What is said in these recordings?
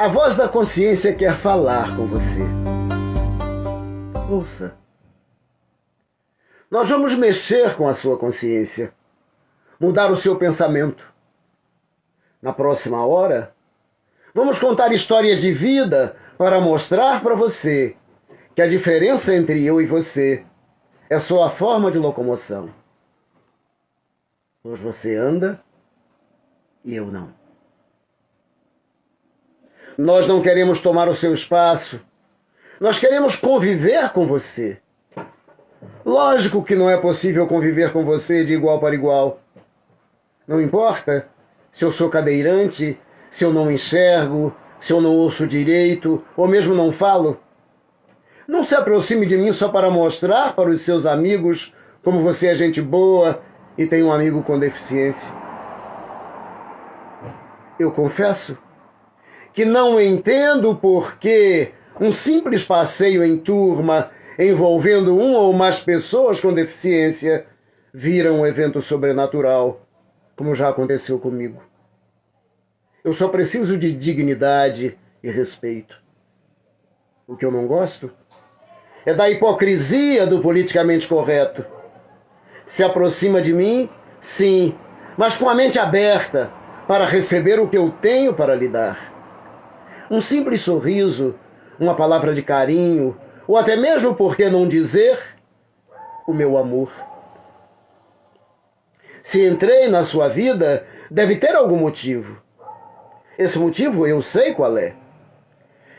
A voz da consciência quer falar com você. Ouça. Nós vamos mexer com a sua consciência, mudar o seu pensamento. Na próxima hora, vamos contar histórias de vida para mostrar para você que a diferença entre eu e você é só a forma de locomoção. Pois você anda e eu não. Nós não queremos tomar o seu espaço. Nós queremos conviver com você. Lógico que não é possível conviver com você de igual para igual. Não importa se eu sou cadeirante, se eu não enxergo, se eu não ouço direito, ou mesmo não falo. Não se aproxime de mim só para mostrar para os seus amigos como você é gente boa e tem um amigo com deficiência. Eu confesso que não entendo por que um simples passeio em turma envolvendo uma ou mais pessoas com deficiência vira um evento sobrenatural, como já aconteceu comigo. Eu só preciso de dignidade e respeito. O que eu não gosto é da hipocrisia do politicamente correto. Se aproxima de mim, sim, mas com a mente aberta para receber o que eu tenho para lhe dar. Um simples sorriso, uma palavra de carinho, ou até mesmo, por que não dizer, o meu amor. Se entrei na sua vida, deve ter algum motivo. Esse motivo eu sei qual é.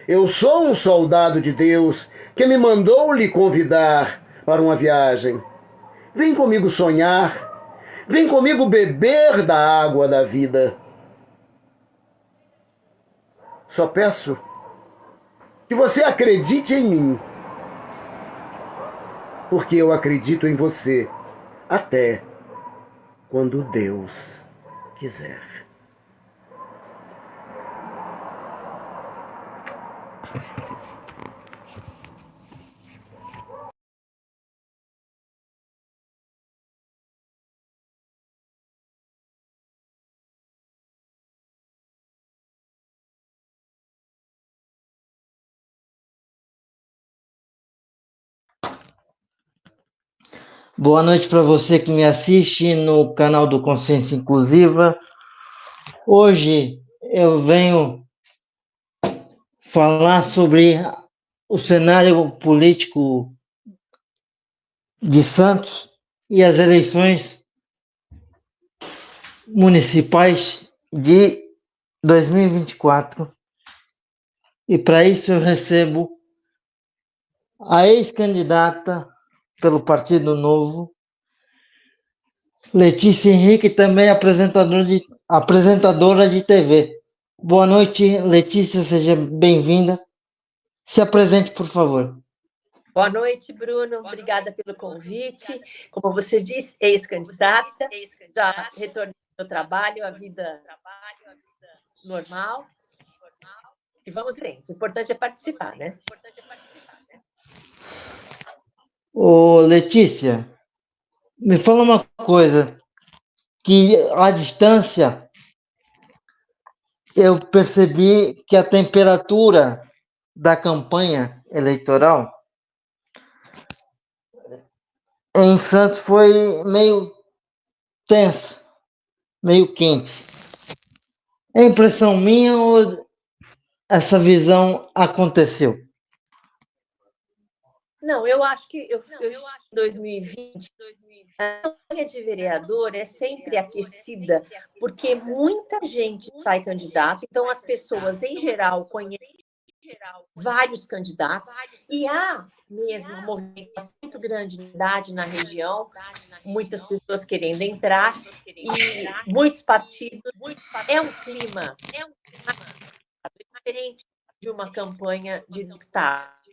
Eu sou um soldado de Deus que me mandou lhe convidar para uma viagem. Vem comigo sonhar, vem comigo beber da água da vida. Só peço que você acredite em mim, porque eu acredito em você até quando Deus quiser. Boa noite para você que me assiste no canal do Consciência Inclusiva. Hoje eu venho falar sobre o cenário político de Santos e as eleições municipais de 2024. E para isso eu recebo a ex-candidata pelo Partido Novo, Letícia Henrique, também apresentadora de TV. Boa noite, Letícia, seja bem-vinda. Se apresente, por favor. Boa noite, Bruno. Obrigada pelo convite. Como você disse, ex-candidata, já retornei ao trabalho, à vida normal. E vamos em frente. O importante é participar, né? Ô, Letícia, me fala uma coisa, que à distância eu percebi que a temperatura da campanha eleitoral em Santos foi meio tensa, meio quente. É impressão minha ou essa visão aconteceu? Não, eu acho que em 2020, a campanha de vereador é sempre aquecida, porque muita gente sai candidato, então as pessoas, em geral, conhecem vários candidatos, e há mesmo uma movimentação muito grande de idade na região, muitas pessoas querendo entrar, e muitos partidos. É um clima diferente de uma campanha de deputado.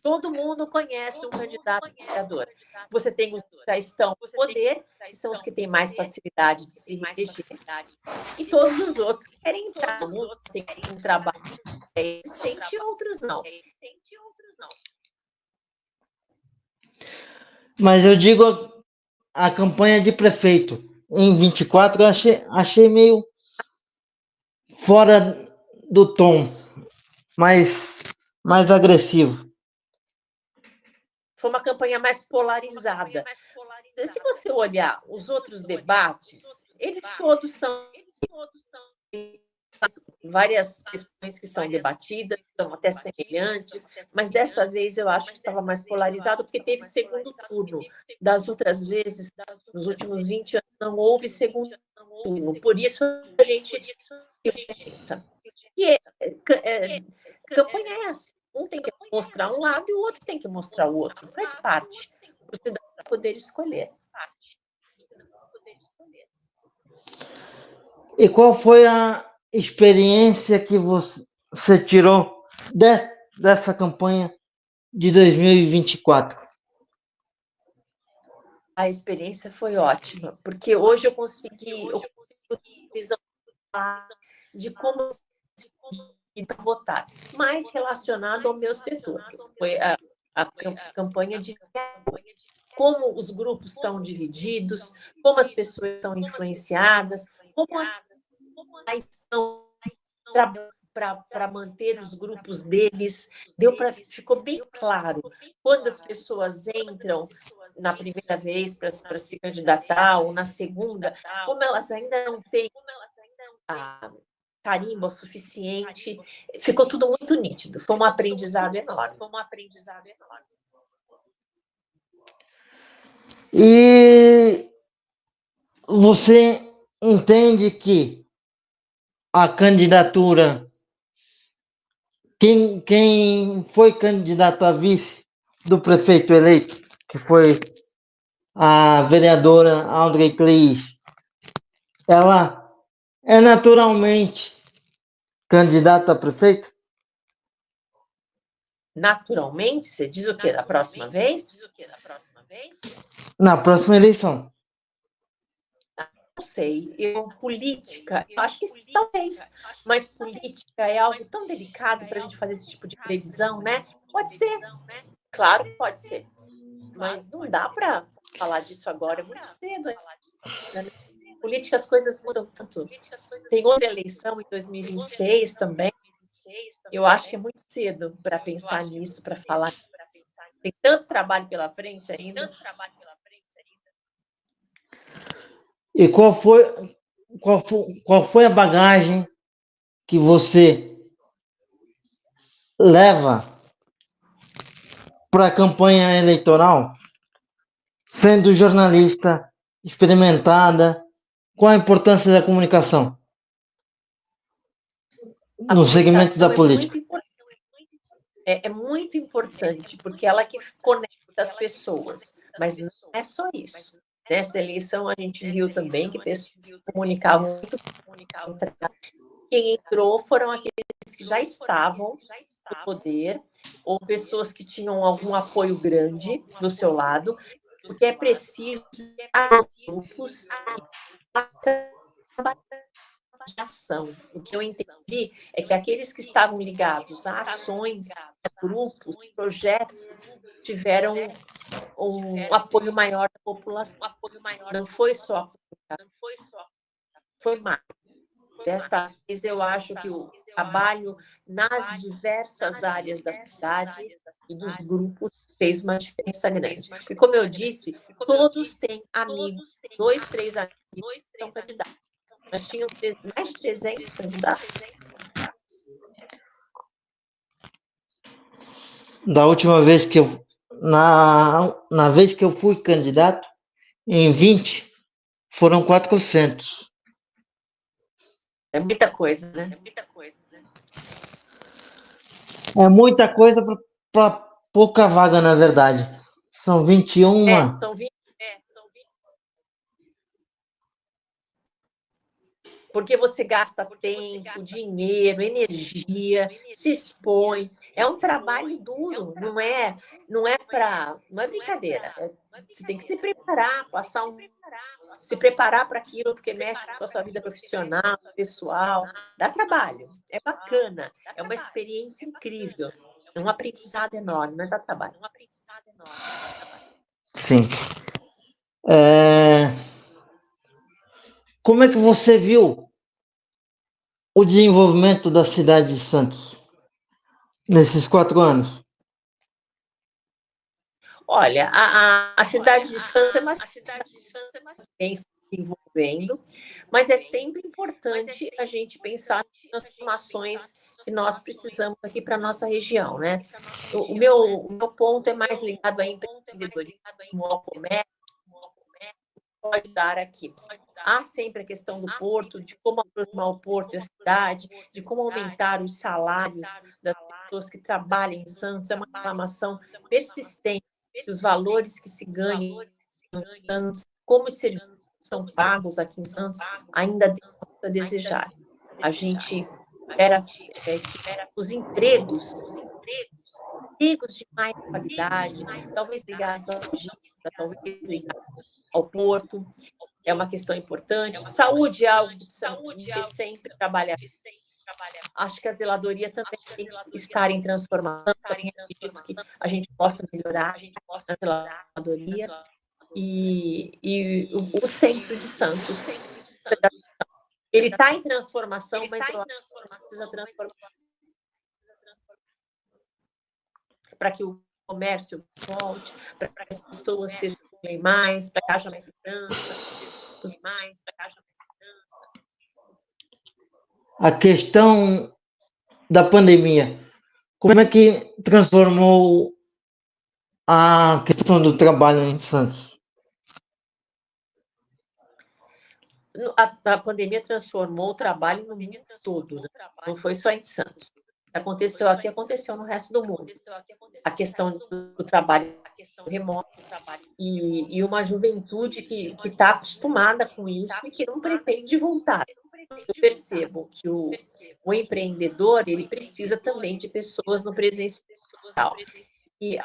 Todo mundo conhece um candidato a vereador. Você tem os que já estão no poder, que são os que têm mais facilidade de se reeleger, e todos os outros que querem entrar. Uns têm um trabalho existente e outros não. Mas eu digo a campanha de prefeito em 24, eu achei meio fora do tom, mais agressivo. Foi uma campanha mais polarizada. Se você olhar os outros debates, eles todos são várias questões que são debatidas, são até semelhantes, mas dessa vez eu acho que estava mais polarizado, porque teve segundo turno. Das outras vezes, nos últimos 20 anos, não houve segundo turno. Por isso, a gente pensa. E campanha é assim. Um tem que mostrar um lado e o outro tem que mostrar o outro. Faz parte. Para o cidadão poder escolher. E qual foi a experiência que você tirou dessa campanha de 2024? A experiência foi ótima, porque hoje eu consegui visão de como votar, mais relacionado ao meu setor, que foi a campanha de como os grupos estão divididos, como as pessoas estão influenciadas, como estão para manter os grupos deles. Ficou bem claro quando as pessoas entram na primeira vez para se candidatar ou na segunda, como elas ainda não têm carimbo suficiente, ficou tudo muito nítido. Foi um aprendizado enorme. E você entende que a candidatura, quem foi candidato a vice do prefeito eleito, que foi a vereadora Audrey Cleis, ela é naturalmente candidata a prefeito? Naturalmente, você diz o quê? Da próxima vez? Na próxima eleição. Não sei. Política, eu acho que talvez, mas política é algo tão delicado para a gente fazer esse tipo de previsão, né? Pode ser, claro que pode ser, mas não dá para falar disso agora, é muito cedo. Política, as coisas mudam tanto. Tem outra eleição em 2026 também. Eu acho que é muito cedo para pensar nisso, para falar. Tem tanto trabalho pela frente ainda. E qual foi a bagagem que você leva para a campanha eleitoral, sendo jornalista experimentada? Qual a importância da comunicação no segmento da política? É muito importante, porque ela que conecta as pessoas, mas não é só isso. Nessa eleição, a gente viu também que pessoas se comunicavam muito. Quem entrou foram aqueles que já estavam no poder, ou pessoas que tinham algum apoio grande do seu lado, porque é preciso grupos de ação. O que eu entendi é que aqueles que estavam ligados a ações, grupos, projetos, tiveram um apoio maior da população. Não foi só foi mais. Desta vez, eu acho que o trabalho nas diversas áreas da cidade e dos grupos fez uma diferença grande. E, como eu disse, todos têm amigos, 2, 3 amigos que são candidatos. Nós tínhamos mais de 300 candidatos. Da última vez que eu, na vez que eu fui candidato, em 20, foram 400. É muita coisa, né? É muita coisa para pouca vaga, na verdade. São 21. São 20. Porque você gasta tempo, dinheiro, energia, se expõe. É um trabalho duro, não é brincadeira. Você tem que se preparar, se preparar para aquilo, porque mexe com a sua vida profissional, pessoal. Dá trabalho, é bacana, é uma experiência incrível, é um aprendizado enorme, mas dá trabalho. Sim. Como é que você viu o desenvolvimento da cidade de Santos nesses 4 anos? Olha, a cidade de Santos é uma cidade que vem se desenvolvendo, mas é sempre importante a gente pensar nas transformações que nós precisamos aqui para a nossa região, né? O meu ponto é mais ligado a empreendedorismo, ao comércio, pode dar aqui. Há sempre a questão do porto, de como aproximar o porto e a cidade, de como aumentar os salários das pessoas que trabalham em Santos. É uma reclamação persistente dos valores que se ganham em Santos, como os serviços são pagos aqui em Santos, ainda deixam a desejar. A gente espera que os empregos de mais qualidade, talvez ligados à logística, talvez ligados ao porto, é uma questão importante. Saúde é algo que precisa sempre trabalhar. Acho que a zeladoria também tem que estar em transformação. Também acredito que a gente possa melhorar a zeladoria e o centro de Santos. Ele está em transformação, mas eu acho que precisa transformar para que o comércio volte, para que as pessoas circulem mais, para que haja mais segurança, tudo mais, para que haja mais segurança. A questão da pandemia, como é que transformou a questão do trabalho em Santos? A pandemia transformou o trabalho no mundo todo, né? Não foi só em Santos. Aconteceu aqui, aconteceu no resto do mundo. A questão do trabalho remoto e uma juventude que está acostumada com isso e que não pretende voltar. Eu percebo que o empreendedor ele precisa também de pessoas no presencial. E,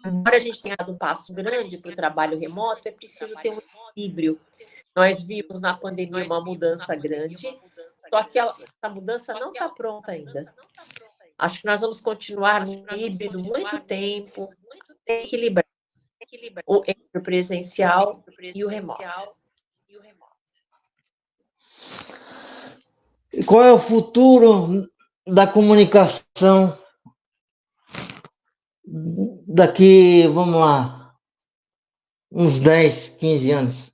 embora a gente tenha dado um passo grande para o trabalho remoto, é preciso ter um equilíbrio. Nós vimos na pandemia uma mudança grande, só que essa mudança não está pronta ainda. Acho que nós vamos continuar no híbrido muito tempo, equilibrar entre o presencial e o remoto. Qual é o futuro da comunicação daqui, vamos lá, uns 10, 15 anos?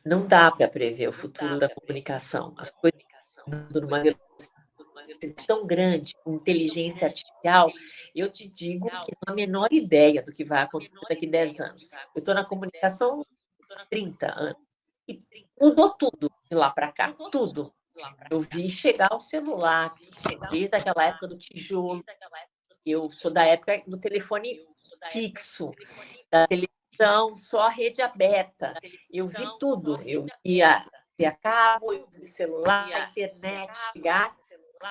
Não dá para prever o futuro da comunicação. As coisas estão numa velocidade tão grande, com inteligência artificial, eu te digo que não há a menor ideia do que vai acontecer daqui a 10 anos. Eu estou na comunicação há 30 anos. E mudou tudo de lá para cá, tudo. Eu vi chegar o celular, desde aquela época do tijolo. Eu sou da época do telefone fixo, da televisão, só a rede aberta. Eu vi tudo. Eu via cabo, eu vi celular, a internet chegar.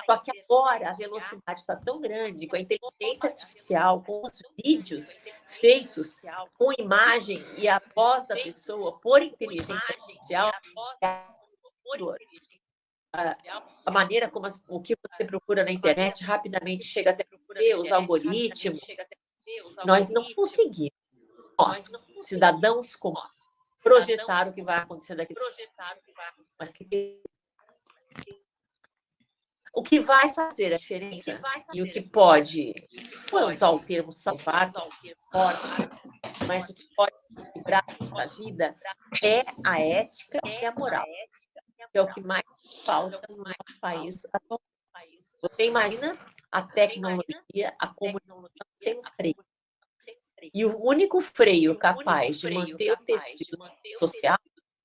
Só que agora a velocidade está tão grande, com a inteligência artificial, com os vídeos feitos com imagem e a voz da pessoa por inteligência artificial, a maneira como o que você procura na internet rapidamente chega até você, os algoritmos. Nós não conseguimos, nós, cidadãos comuns, projetar o que vai acontecer daqui a pouco. Mas o que vai fazer a diferença e o que pode, vou usar o termo salvar, mas o que pode equilibrar a vida é a ética e a moral, que é o que mais falta no nosso país atualmente. Você imagina a tecnologia, a comunicação tem um freio. E o único freio capaz de manter o tecido social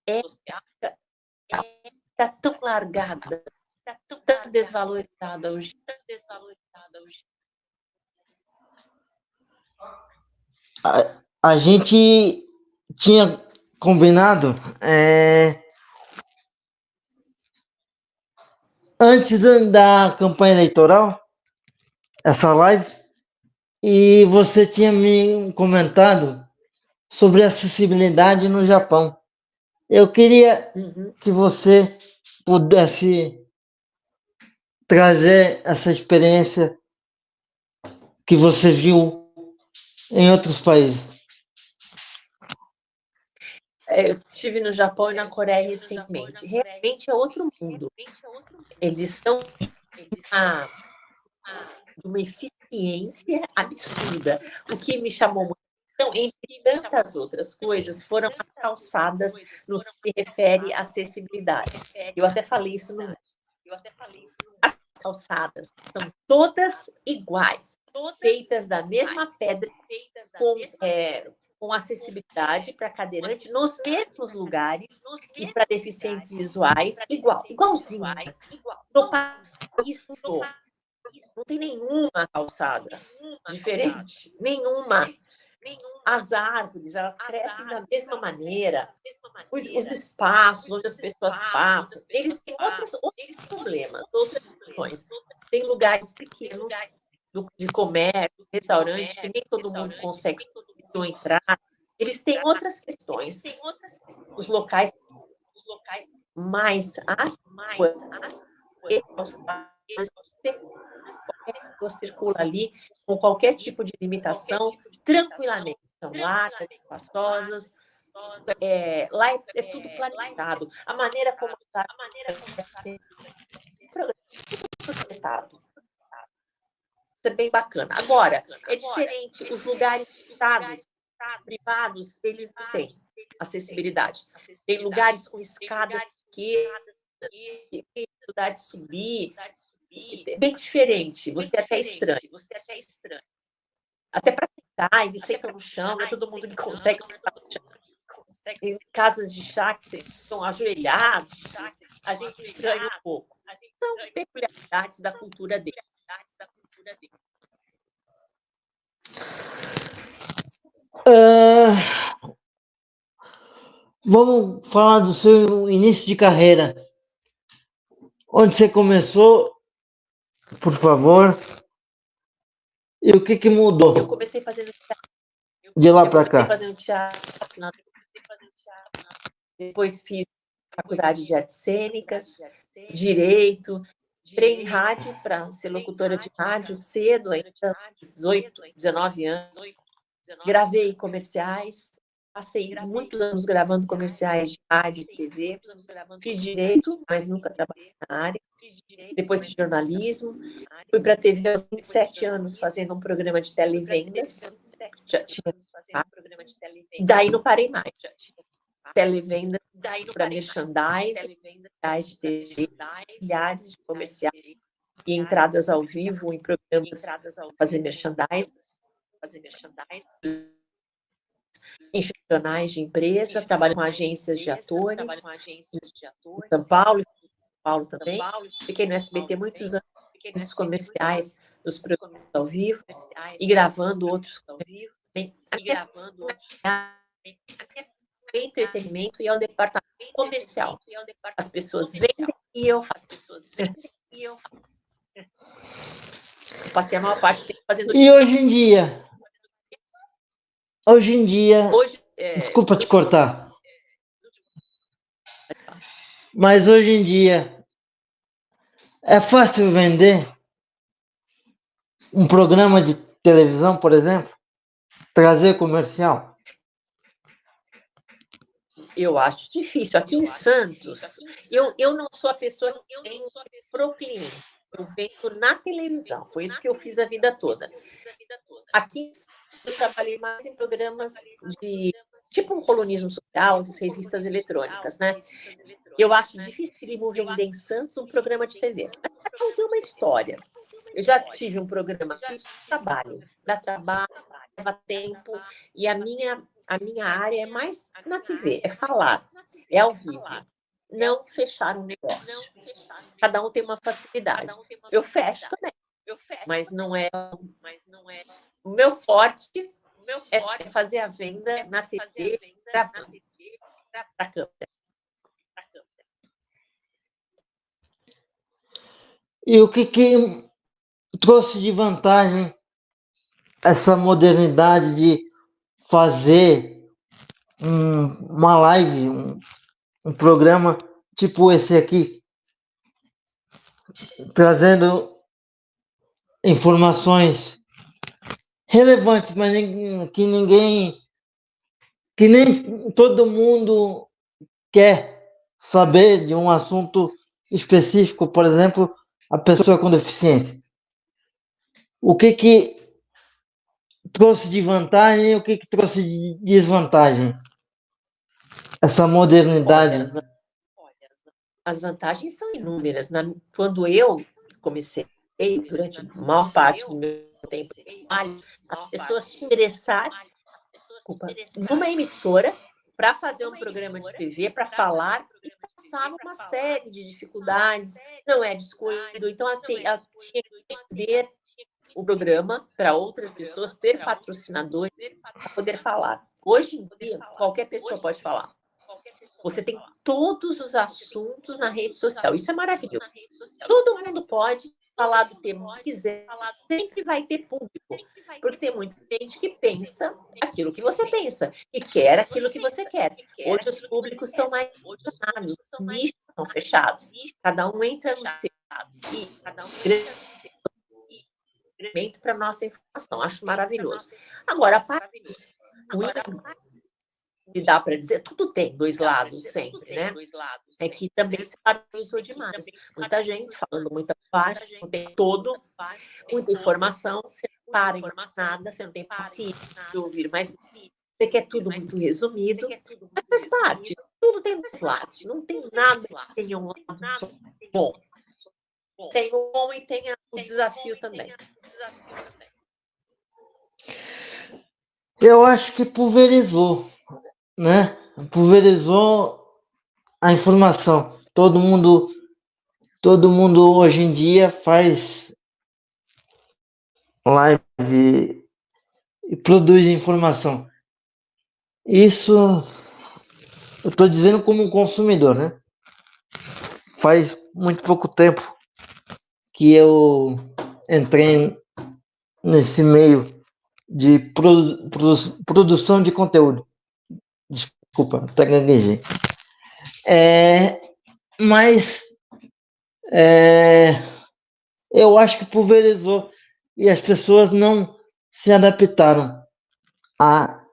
é está tão largada, tão desvalorizada hoje. A gente tinha combinado antes da campanha eleitoral, essa live, e você tinha me comentado sobre acessibilidade no Japão. Eu queria que você pudesse trazer essa experiência que você viu em outros países. Eu estive no Japão e na Coreia recentemente. Realmente é outro mundo. Eles são de uma eficiência absurda. O que me chamou muito atenção, entre tantas outras coisas, foram as calçadas no que se refere à acessibilidade. Eu até falei isso no As calçadas são todas iguais, feitas da mesma pedra, com acessibilidade para cadeirante nos mesmos lugares e para deficientes visuais, igualzinho. No país todo, não tem nenhuma calçada diferente, nenhuma. As árvores, elas crescem da mesma maneira. Os espaços onde as pessoas passam, eles têm outros problemas, outras questões. Tem lugares pequenos de comércio, restaurante, que nem todo mundo consegue entrar. Eles têm outras questões. Os locais mais as pessoa circula ali com qualquer tipo de limitação, tranquilamente. São largas, espaçosas. Lá é tudo planejado. A maneira como está projetado. Isso é bem bacana. Agora, é diferente. Os lugares privados, eles não têm acessibilidade. Tem lugares com escadas que dificuldade de subir. É bem diferente. Você é até estranho. Até para sentar, eles sentam no chão, não é todo mundo que consegue sentar no chão. Em casas de chá que estão ajoelhados, a gente estranha um pouco. São peculiaridades da cultura dele. Vamos falar do seu início de carreira. Onde você começou, por favor, e o que mudou? Eu comecei fazendo teatro. De lá para cá. Depois fiz faculdade de artes cênicas, direito, entrei em rádio para ser locutora de rádio cedo, ainda 18, 19 anos. Gravei comerciais, passei muitos anos gravando comerciais de rádio e TV. Fiz direito, mas nunca trabalhei na área. Depois fiz jornalismo. Fui para a TV aos 27 anos fazendo um programa de televendas. Já tinha. Daí não parei mais. Televenda para merchandise, de TV, milhares de comerciais e entradas ao vivo em programas fazer merchandise, institucionais de empresa, trabalho com agências de atores em São Paulo também. Fiquei no SBT muitos anos, muitos comerciais dos programas ao vivo e gravando outros ao vivo. Entretenimento e ao departamento comercial. As pessoas vendem e eu faço. Eu passei a maior parte do tempo fazendo. E hoje em dia, desculpa te cortar, mas hoje em dia é fácil vender um programa de televisão, por exemplo, trazer comercial? Eu acho difícil. Aqui em Santos, eu não sou a pessoa que vem pro cliente. Eu vendo na televisão. Foi isso que eu fiz a vida toda. Aqui em Santos, eu trabalhei mais em programas de tipo um colunismo social, as revistas eletrônicas, né? Eu acho dificílimo vender em Santos um programa de TV. Mas cada um tem uma história. Eu já tive um programa que dá trabalho, leva tempo, e a minha área é mais na TV, é falar, é ao vivo, não fechar um negócio. Cada um tem uma facilidade. Eu fecho também, mas não é. O meu forte é fazer a venda na TV, gravando para a câmera. E o que trouxe de vantagem essa modernidade de fazer uma live, um programa tipo esse aqui, trazendo informações relevantes, mas que que nem todo mundo quer saber de um assunto específico, por exemplo, a pessoa com deficiência. O que trouxe de vantagem e o que trouxe de desvantagem? Essa modernidade. Olha, as vantagens são inúmeras. Quando eu comecei, durante a maior parte do meu tempo de trabalho, as pessoas se interessaram numa emissora para fazer um programa de TV, para falar, e passavam uma série de dificuldades, não era escolhido, então ela tinha que entender o programa para outras pessoas, ter patrocinadores para poder falar. Hoje em dia, qualquer pessoa pode falar. Você tem todos os assuntos na rede social. Isso é maravilhoso. Todo mundo pode falar do tema que quiser. Sempre vai ter público. Porque tem muita gente que pensa aquilo que você pensa e quer aquilo que você quer. Hoje os públicos estão mais fechados, os nichos estão fechados. Cada um entra no seu. E cada um entra no seu. Para nossa informação. Acho maravilhoso. Agora, a parte que dá para dizer, tudo tem dois lados sempre, né? É que também se paralisou demais. Muita gente falando muita parte, não tem todo, muita informação, você não para em nada, você não tem paciência de ouvir, mas você quer tudo muito resumido, mas faz parte, tudo tem dois lados, não tem nada que tenha um lado só bom. Tem o bom e tem o desafio também. Eu acho que pulverizou, né? Pulverizou a informação. Todo mundo hoje em dia faz live e produz informação. Isso eu estou dizendo como um consumidor, né? Faz muito pouco tempo que eu entrei nesse meio de produção de conteúdo. Desculpa, até gaguejei. Mas eu acho que pulverizou e as pessoas não se adaptaram à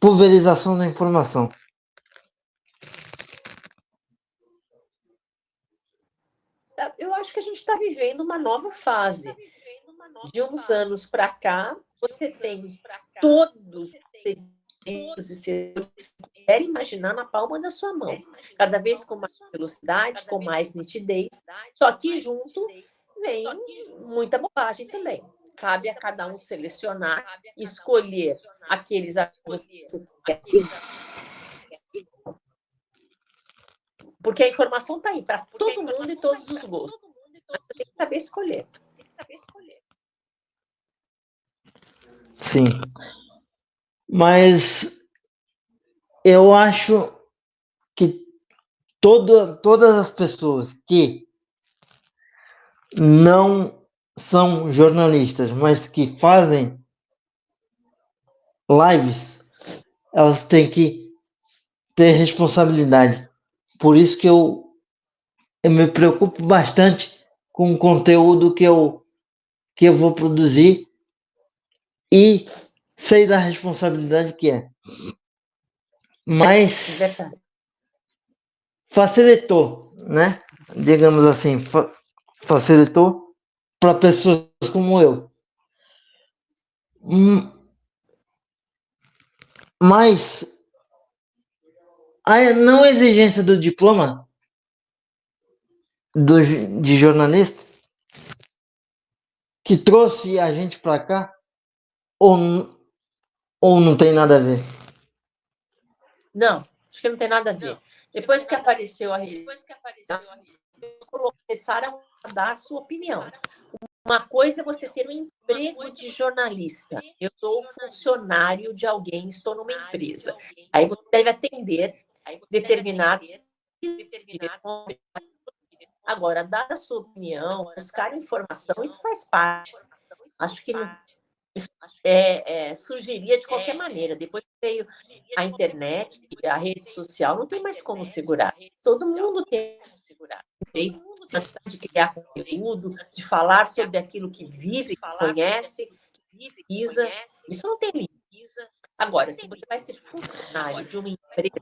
pulverização da informação. Eu acho que a gente está vivendo uma nova fase. De uns anos para cá, você tem todos os setores que quer imaginar na palma da sua mão, cada vez com mais velocidade, com mais nitidez, só que junto vem muita bobagem também. Cabe a cada um selecionar, escolher aqueles que você quer. Porque a informação está aí para todo mundo e todos os gostos. Mas você tem que saber escolher. Sim. Mas eu acho que todas as pessoas que não são jornalistas, mas que fazem lives, elas têm que ter responsabilidade. Por isso que eu me preocupo bastante com o conteúdo que eu vou produzir e sei da responsabilidade que é. Mas facilitou, né? Digamos assim, facilitou para pessoas como eu. Mas a não exigência do diploma de jornalista que trouxe a gente para cá ou não tem nada a ver? Não, acho que não tem nada a ver. Depois que apareceu a rede, começaram a dar a sua opinião. Uma coisa é você ter um emprego de jornalista. Eu sou funcionário de alguém, estou numa empresa. Aí você deve atender determinados. Agora, dar a sua opinião, buscar informação, isso faz parte. Acho que surgiria de qualquer maneira. Depois que veio a internet, a rede social, não tem mais como segurar. Todo mundo tem de criar conteúdo, de falar sobre aquilo que vive, que conhece, que visa. Isso não tem limite. Agora, se você vai ser funcionário de uma empresa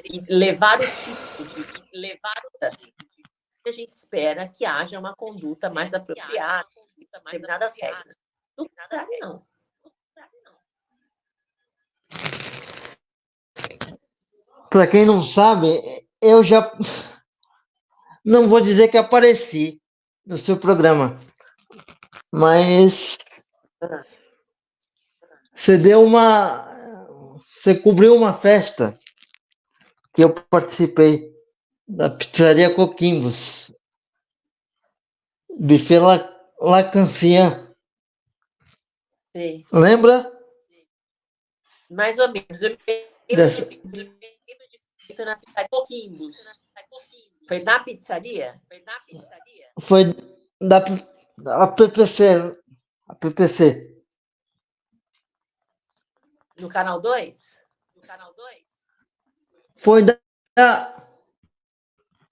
e levar o tipo de a gente espera que haja uma conduta mais apropriada, determinadas regras. No contrário, não. Para quem não sabe, eu já não vou dizer que apareci no seu programa, mas você cobriu uma festa que eu participei da pizzaria Coquimbos, buffet Lacancian. Sim. Lembra? Mais ou menos. Eu Dessa... na pizzaria Coquimbos. Foi na pizzaria? Foi da PPC. A PPC. No Canal 2? Foi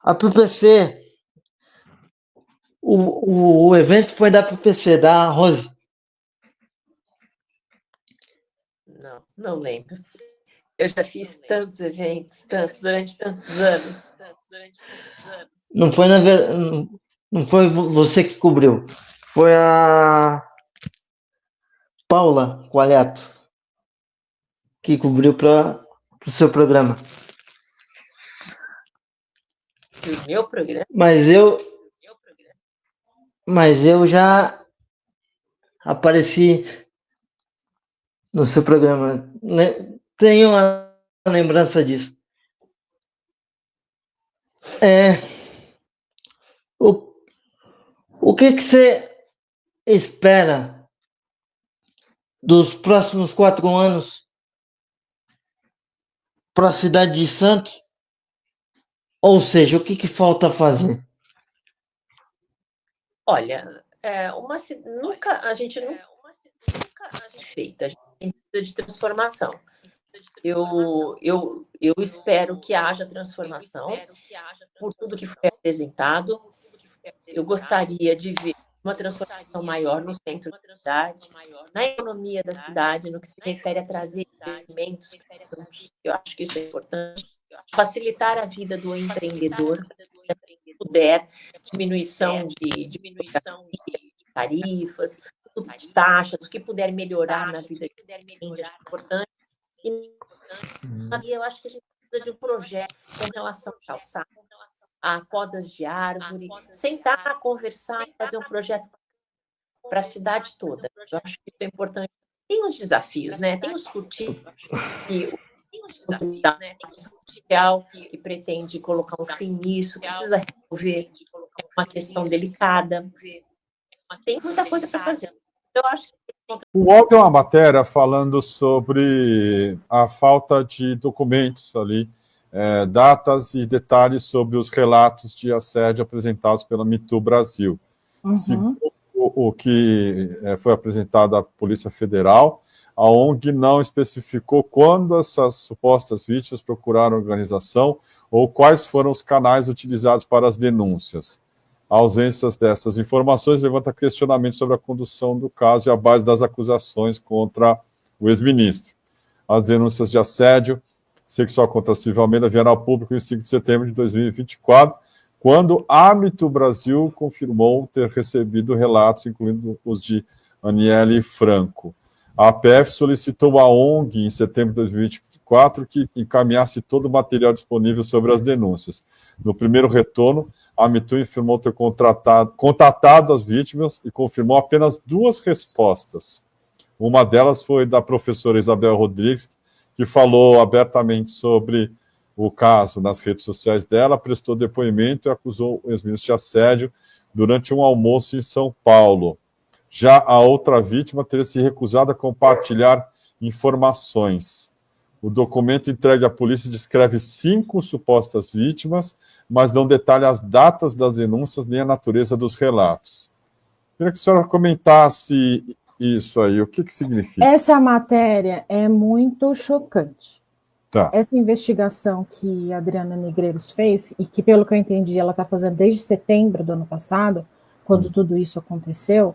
a PPC. O evento foi da PPC, da Rose. Não lembro. Eu já fiz tantos eventos, durante tantos anos. Não foi você que cobriu. Foi a Paula Qualiato que cobriu para o seu programa. O meu programa? Mas eu já apareci no seu programa. Tenho uma lembrança disso. O que você espera dos próximos 4 anos para a cidade de Santos? Ou seja, o que falta fazer? Olha, a gente nunca feita, a gente precisa de transformação. Eu espero que haja transformação por tudo que foi apresentado. Eu gostaria de ver uma transformação maior no centro da cidade, na economia da cidade, no que se refere a trazer investimentos. Eu acho que isso é importante. Facilitar a vida do empreendedor, se puder, diminuição de tarifas, de taxas, o que puder melhorar na vida do cliente, acho importante. E eu acho que a gente precisa de um projeto com relação ao calçado, a podas de árvore, sentar, conversar e fazer um projeto para a cidade toda. Eu acho que isso é importante. Tem os desafios, né? Tem os curtidos e social que pretende colocar um fim nisso, precisa resolver, é uma questão delicada. Tem muita coisa para fazer. Eu acho que o UOL deu uma matéria falando sobre a falta de documentos ali, datas e detalhes sobre os relatos de assédio apresentados pela Me Too Brasil. Segundo o que foi apresentado à Polícia Federal, a ONG não especificou quando essas supostas vítimas procuraram a organização ou quais foram os canais utilizados para as denúncias. A ausência dessas informações levanta questionamentos sobre a condução do caso e a base das acusações contra o ex-ministro. As denúncias de assédio sexual contra Silvio Almeida vieram ao público em 5 de setembro de 2024, quando a Me Too Brasil confirmou ter recebido relatos, incluindo os de Aniele Franco. A APF solicitou à ONG, em setembro de 2024, que encaminhasse todo o material disponível sobre as denúncias. No primeiro retorno, a Me Too informou ter contatado as vítimas e confirmou apenas 2 respostas. Uma delas foi da professora Isabel Rodrigues, que falou abertamente sobre o caso nas redes sociais dela, prestou depoimento e acusou o ex-ministro de assédio durante um almoço em São Paulo. Já a outra vítima teria se recusado a compartilhar informações. O documento entregue à polícia descreve 5 supostas vítimas, mas não detalha as datas das denúncias nem a natureza dos relatos. Queria que a senhora comentasse isso aí, o que significa? Essa matéria é muito chocante. Tá. Essa investigação que a Adriana Negreiros fez, e que, pelo que eu entendi, ela está fazendo desde setembro do ano passado, quando tudo isso aconteceu,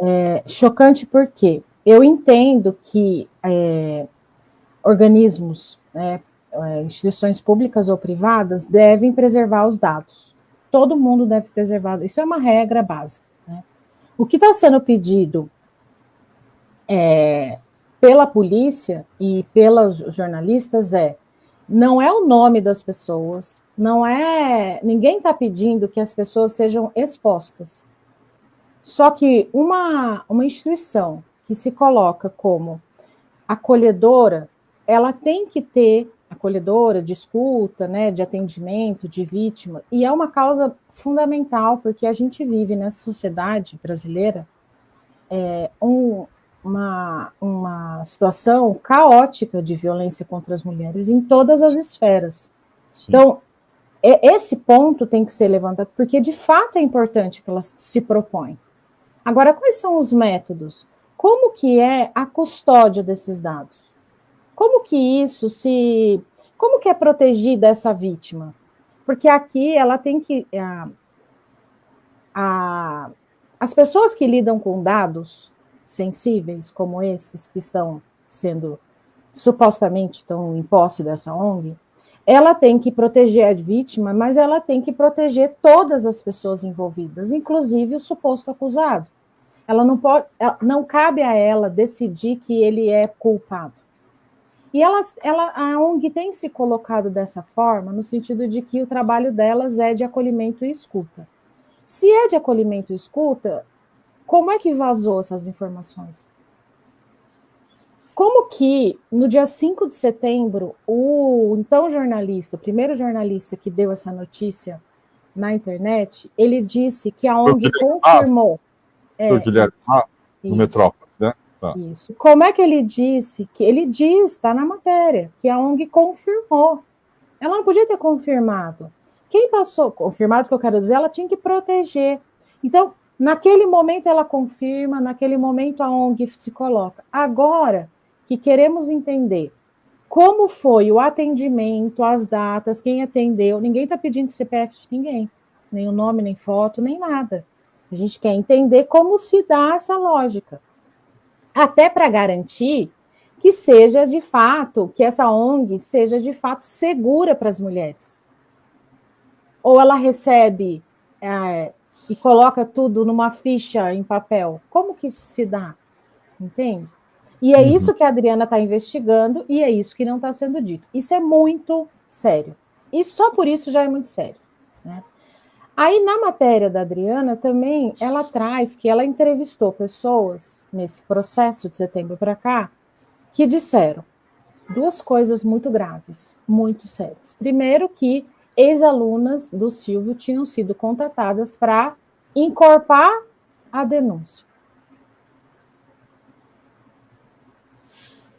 é chocante por quê? eu entendo que organismos, instituições públicas ou privadas devem preservar os dados. Todo mundo deve preservar, isso é uma regra básica. Né? O que está sendo pedido pela polícia e pelos jornalistas não é o nome das pessoas, ninguém está pedindo que as pessoas sejam expostas. Só que uma instituição que se coloca como acolhedora, ela tem que ter acolhedora, de escuta, né, de atendimento, de vítima, e é uma causa fundamental, porque a gente vive nessa sociedade brasileira uma situação caótica de violência contra as mulheres em todas as esferas. Sim. Então, esse ponto tem que ser levantado, porque de fato é importante que ela se propõe. Agora, quais são os métodos? Como que é a custódia desses dados? Como que é protegida essa vítima? Porque aqui ela tem que... as pessoas que lidam com dados sensíveis, como esses que supostamente estão em posse dessa ONG, ela tem que proteger a vítima, mas ela tem que proteger todas as pessoas envolvidas, inclusive o suposto acusado. Não cabe a ela decidir que ele é culpado. E a ONG tem se colocado dessa forma, no sentido de que o trabalho delas é de acolhimento e escuta. Se é de acolhimento e escuta, como é que vazou essas informações? Como que, no dia 5 de setembro, o primeiro jornalista que deu essa notícia na internet, ele disse que a ONG confirmou... no Metrópolis, né? Tá. Isso. Como é que ele disse? Que ele diz, está na matéria, que a ONG confirmou. Ela não podia ter confirmado. Quem passou, confirmado que eu quero dizer, ela tinha que proteger. Então, naquele momento ela confirma, naquele momento a ONG se coloca. Agora que queremos entender como foi o atendimento, as datas, quem atendeu, ninguém está pedindo CPF de ninguém, nem o nome, nem foto, nem nada. A gente quer entender como se dá essa lógica. Até para garantir que seja de fato, que essa ONG seja de fato segura para as mulheres. Ou ela recebe e coloca tudo numa ficha em papel. Como que isso se dá? Entende? E é isso que a Adriana está investigando e é isso que não está sendo dito. Isso é muito sério. E só por isso já é muito sério. Né? Aí, na matéria da Adriana, também, ela traz que ela entrevistou pessoas, nesse processo de setembro para cá, que disseram duas coisas muito graves, muito sérias. Primeiro, que ex-alunas do Silvio tinham sido contatadas para encorpar a denúncia.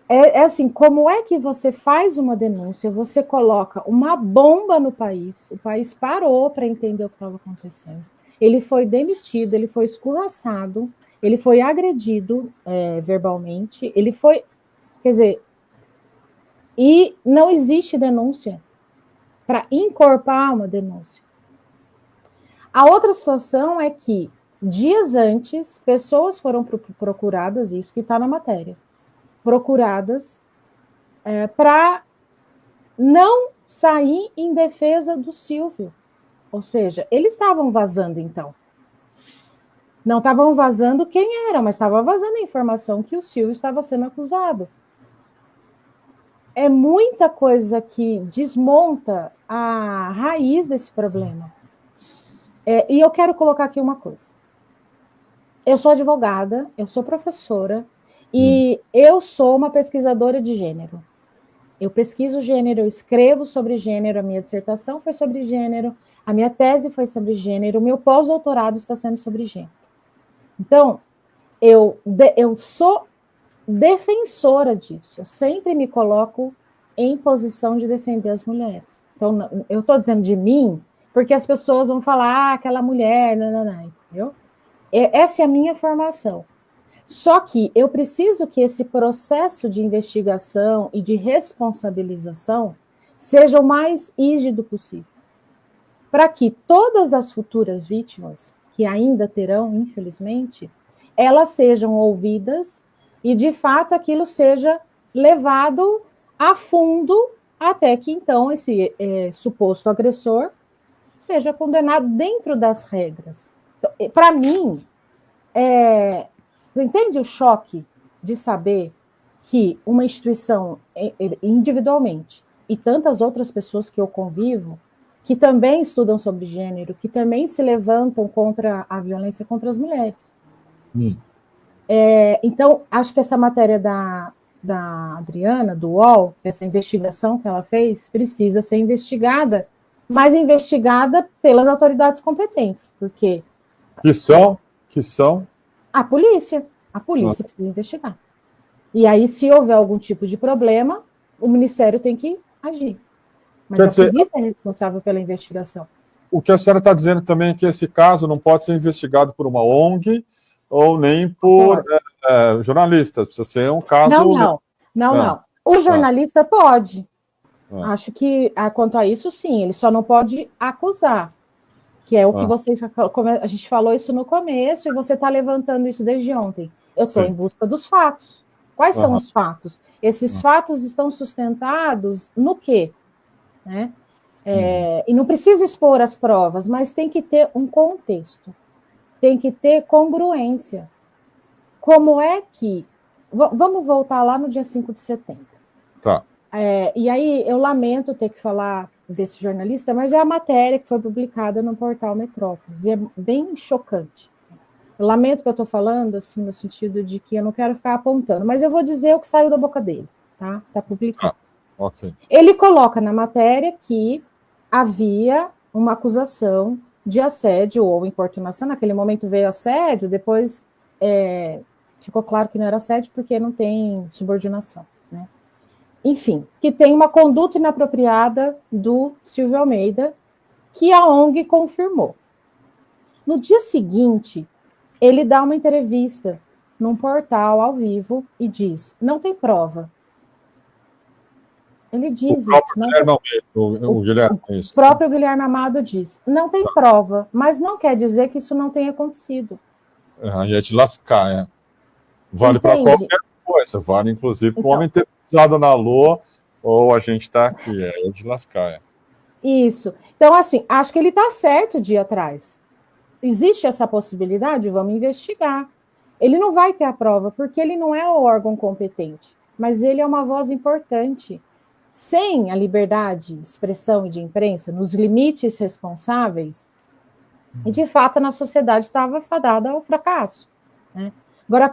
É assim, como é que você faz uma denúncia, você coloca uma bomba no país, o país parou para entender o que estava acontecendo, ele foi demitido, ele foi escorraçado, ele foi agredido verbalmente, ele foi, quer dizer, e não existe denúncia para encorpar uma denúncia. A outra situação é que, dias antes, pessoas foram procuradas, isso que está na matéria, procuradas para não sair em defesa do Silvio. Ou seja, eles estavam vazando, então. Não estavam vazando quem era, mas estava vazando a informação que o Silvio estava sendo acusado. É muita coisa que desmonta a raiz desse problema. E eu quero colocar aqui uma coisa. Eu sou advogada, eu sou professora, e eu sou uma pesquisadora de gênero. Eu pesquiso gênero, eu escrevo sobre gênero, a minha dissertação foi sobre gênero, a minha tese foi sobre gênero, o meu pós-doutorado está sendo sobre gênero. Então, eu sou defensora disso, eu sempre me coloco em posição de defender as mulheres. Então, eu estou dizendo de mim, porque as pessoas vão falar, aquela mulher, entendeu? Essa é a minha formação. Só que eu preciso que esse processo de investigação e de responsabilização seja o mais rígido possível, para que todas as futuras vítimas, que ainda terão, infelizmente, elas sejam ouvidas e, de fato, aquilo seja levado a fundo até que, então, esse suposto agressor seja condenado dentro das regras. Então, para mim, entende o choque de saber que uma instituição, individualmente, e tantas outras pessoas que eu convivo, que também estudam sobre gênero, que também se levantam contra a violência contra as mulheres. Então, acho que essa matéria da Adriana, do UOL, essa investigação que ela fez, precisa ser investigada, mas investigada pelas autoridades competentes, porque... Que são? A polícia precisa investigar. E aí, se houver algum tipo de problema, o Ministério tem que agir. Mas a polícia é responsável pela investigação. O que a senhora está dizendo também é que esse caso não pode ser investigado por uma ONG ou nem por jornalistas. Precisa ser um caso... Não. O jornalista pode. Acho que, quanto a isso, sim. Ele só não pode acusar. Que é o que a gente falou isso no começo, e você está levantando isso desde ontem. Eu estou em busca dos fatos. Quais são os fatos? Esses fatos estão sustentados no quê? Né? E não precisa expor as provas, mas tem que ter um contexto. Tem que ter congruência. Como é que... Vamos voltar lá no dia 5 de setembro. Tá. E aí eu lamento ter que falar desse jornalista, mas é a matéria que foi publicada no portal Metrópolis, e é bem chocante. Eu lamento que eu estou falando, assim, no sentido de que eu não quero ficar apontando, mas eu vou dizer o que saiu da boca dele, tá? Está publicado. Okay. Ele coloca na matéria que havia uma acusação de assédio ou importunação. Naquele momento veio assédio, depois ficou claro que não era assédio porque não tem subordinação, né? Enfim, que tem uma conduta inapropriada do Silvio Almeida, que a ONG confirmou. No dia seguinte, ele dá uma entrevista num portal ao vivo e diz, não tem prova. Ele diz isso. O próprio Guilherme Amado diz, não tem prova, mas não quer dizer que isso não tenha acontecido. E é de lascar, Vale para qualquer coisa, vale inclusive para o homem ter pisado na lua, ou a gente está aqui, é de lascar. Isso. Então, assim, acho que ele está certo de ir atrás. Existe essa possibilidade? Vamos investigar. Ele não vai ter a prova, porque ele não é o órgão competente, mas ele é uma voz importante. Sem a liberdade de expressão e de imprensa, nos limites responsáveis, e de fato a nossa sociedade estava fadada ao fracasso, né? Agora,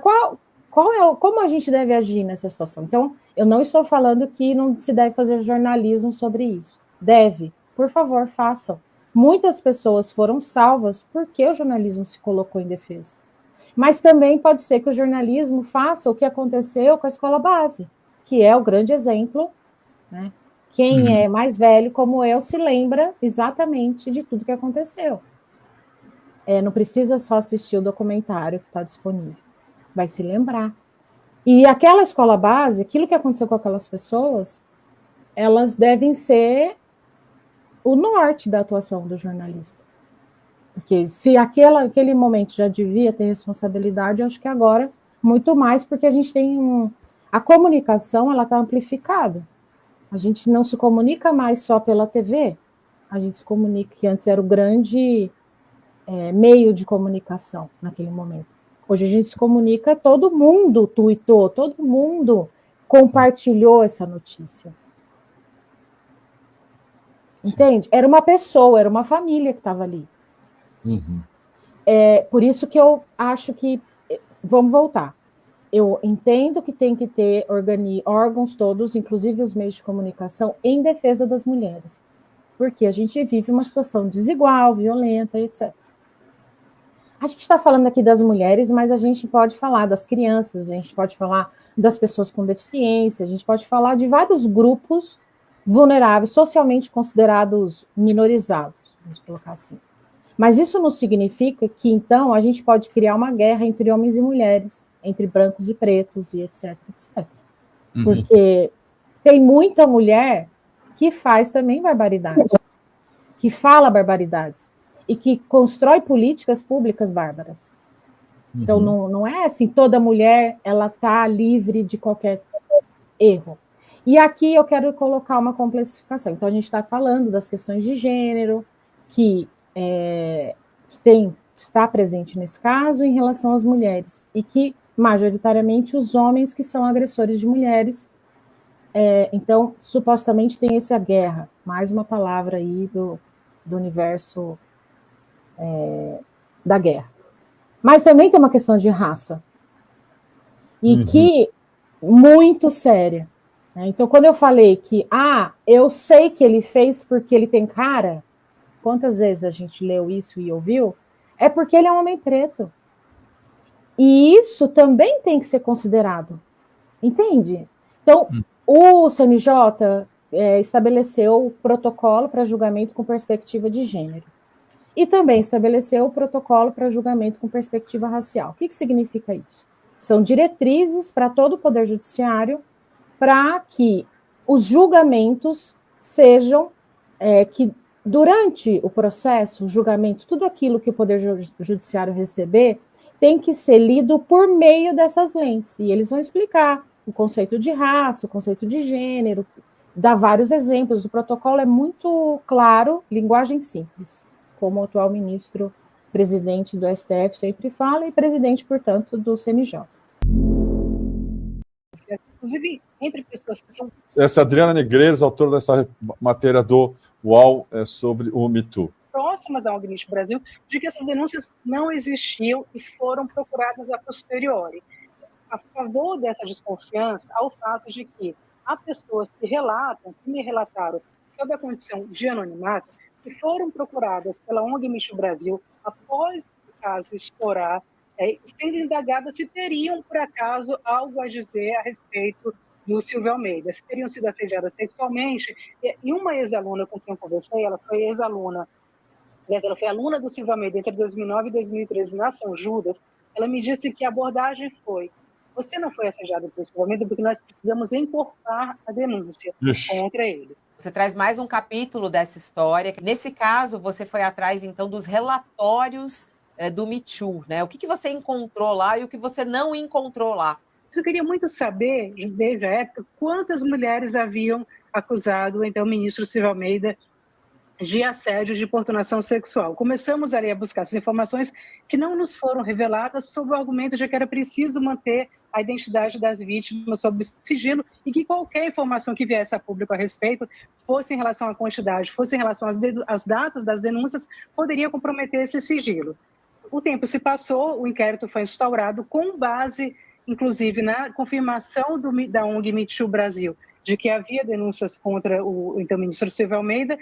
como a gente deve agir nessa situação? Então, eu não estou falando que não se deve fazer jornalismo sobre isso. Deve, por favor, façam. Muitas pessoas foram salvas porque o jornalismo se colocou em defesa. Mas também pode ser que o jornalismo faça o que aconteceu com a escola base, que é o grande exemplo, né? Quem é mais velho, como eu, se lembra exatamente de tudo que aconteceu. Não precisa só assistir o documentário que está disponível. Vai se lembrar. E aquela escola base, aquilo que aconteceu com aquelas pessoas, elas devem ser o norte da atuação do jornalista. Porque se aquele momento já devia ter responsabilidade, eu acho que agora, muito mais, porque a gente tem a comunicação, ela está amplificada. A gente não se comunica mais só pela TV, a gente se comunica, que antes era o grande meio de comunicação naquele momento. Hoje a gente se comunica, todo mundo tuitou, todo mundo compartilhou essa notícia. Entende? Era uma pessoa, era uma família que estava ali. Por isso que eu acho que... Vamos voltar. Eu entendo que tem que ter órgãos todos, inclusive os meios de comunicação, em defesa das mulheres. Porque a gente vive uma situação desigual, violenta, etc. A gente está falando aqui das mulheres, mas a gente pode falar das crianças, a gente pode falar das pessoas com deficiência, a gente pode falar de vários grupos vulneráveis, socialmente considerados minorizados, vamos colocar assim. Mas isso não significa que, então, a gente pode criar uma guerra entre homens e mulheres, entre brancos e pretos, e etc, etc. Porque tem muita mulher que faz também barbaridade, que fala barbaridades, e que constrói políticas públicas bárbaras. Então, não é assim, toda mulher ela está livre de qualquer erro. E aqui eu quero colocar uma complexificação. Então, a gente está falando das questões de gênero, que está presente nesse caso em relação às mulheres, e que, majoritariamente, os homens que são agressores de mulheres. Então, supostamente tem essa guerra, mais uma palavra aí do universo da guerra. Mas também tem uma questão de raça, e que muito séria. Então, quando eu falei que, eu sei que ele fez porque ele tem cara, quantas vezes a gente leu isso e ouviu? É porque ele é um homem preto. E isso também tem que ser considerado. Entende? Então, o CNJ estabeleceu o protocolo para julgamento com perspectiva de gênero. E também estabeleceu o protocolo para julgamento com perspectiva racial. O que significa isso? São diretrizes para todo o Poder Judiciário para que os julgamentos sejam, que durante o processo, o julgamento, tudo aquilo que o Poder Judiciário receber, tem que ser lido por meio dessas lentes. E eles vão explicar o conceito de raça, o conceito de gênero, dar vários exemplos. O protocolo é muito claro, linguagem simples, como o atual ministro presidente do STF sempre fala, e presidente, portanto, do CNJ. Inclusive, entre pessoas que são... Essa é a Adriana Negreiros, autora dessa matéria do UOL sobre o Me Too. Próximas ao ONG Brasil, de que essas denúncias não existiam e foram procuradas a posteriori. A favor dessa desconfiança, ao fato de que há pessoas que relatam, que me relataram sobre a condição de anonimato, que foram procuradas pela ONG Brasil após o caso estourar, sendo indagadas se teriam, por acaso, algo a dizer a respeito do Silvio Almeida, se teriam sido assediadas sexualmente. E uma ex-aluna com quem eu conversei, ela foi ex-aluna, ela foi aluna do Silvio Almeida entre 2009 e 2013 na São Judas. Ela me disse que a abordagem foi: você não foi assediada pelo Silvio Almeida porque nós precisamos encorpar a denúncia contra ele. Você traz mais um capítulo dessa história. Nesse caso, você foi atrás, então, dos relatórios do Me Too, né? O que você encontrou lá e o que você não encontrou lá? Eu queria muito saber, desde a época, quantas mulheres haviam acusado, então, o ministro Silvio Almeida de assédio, de importunação sexual. Começamos ali a buscar essas informações que não nos foram reveladas sob o argumento de que era preciso manter a identidade das vítimas sob sigilo e que qualquer informação que viesse a público a respeito, fosse em relação à quantidade, fosse em relação às datas das denúncias, poderia comprometer esse sigilo. O tempo se passou, o inquérito foi instaurado com base, inclusive, na confirmação da ONG Me Too Brasil, de que havia denúncias contra o então ministro Silvio Almeida.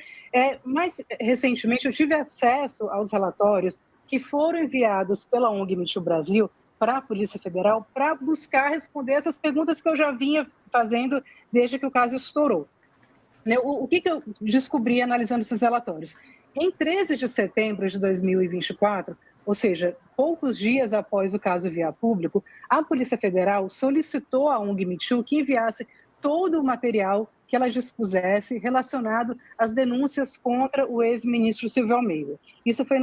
Mais recentemente, eu tive acesso aos relatórios que foram enviados pela ONG Me Too Brasil para a Polícia Federal para buscar responder essas perguntas que eu já vinha fazendo desde que o caso estourou. O que eu descobri analisando esses relatórios? Em 13 de setembro de 2024, ou seja, poucos dias após o caso vir a público, a Polícia Federal solicitou à ONG Me Too que enviasse todo o material que ela dispusesse relacionado às denúncias contra o ex-ministro Silvio Almeida. Isso foi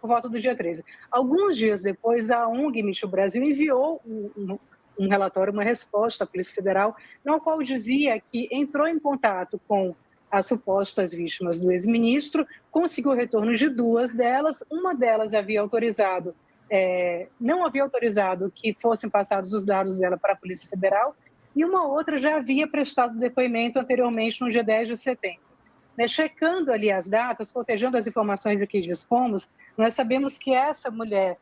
por volta do dia 13. Alguns dias depois, a ONG Me Too Brasil enviou um relatório, uma resposta à Polícia Federal, no qual dizia que entrou em contato com as supostas vítimas do ex-ministro, conseguiu o retorno de 2 delas, uma delas havia autorizado, não havia autorizado que fossem passados os dados dela para a Polícia Federal, e uma outra já havia prestado depoimento anteriormente no dia 10 de setembro. Checando ali as datas, cotejando as informações aqui dispomos, nós sabemos que essa mulher,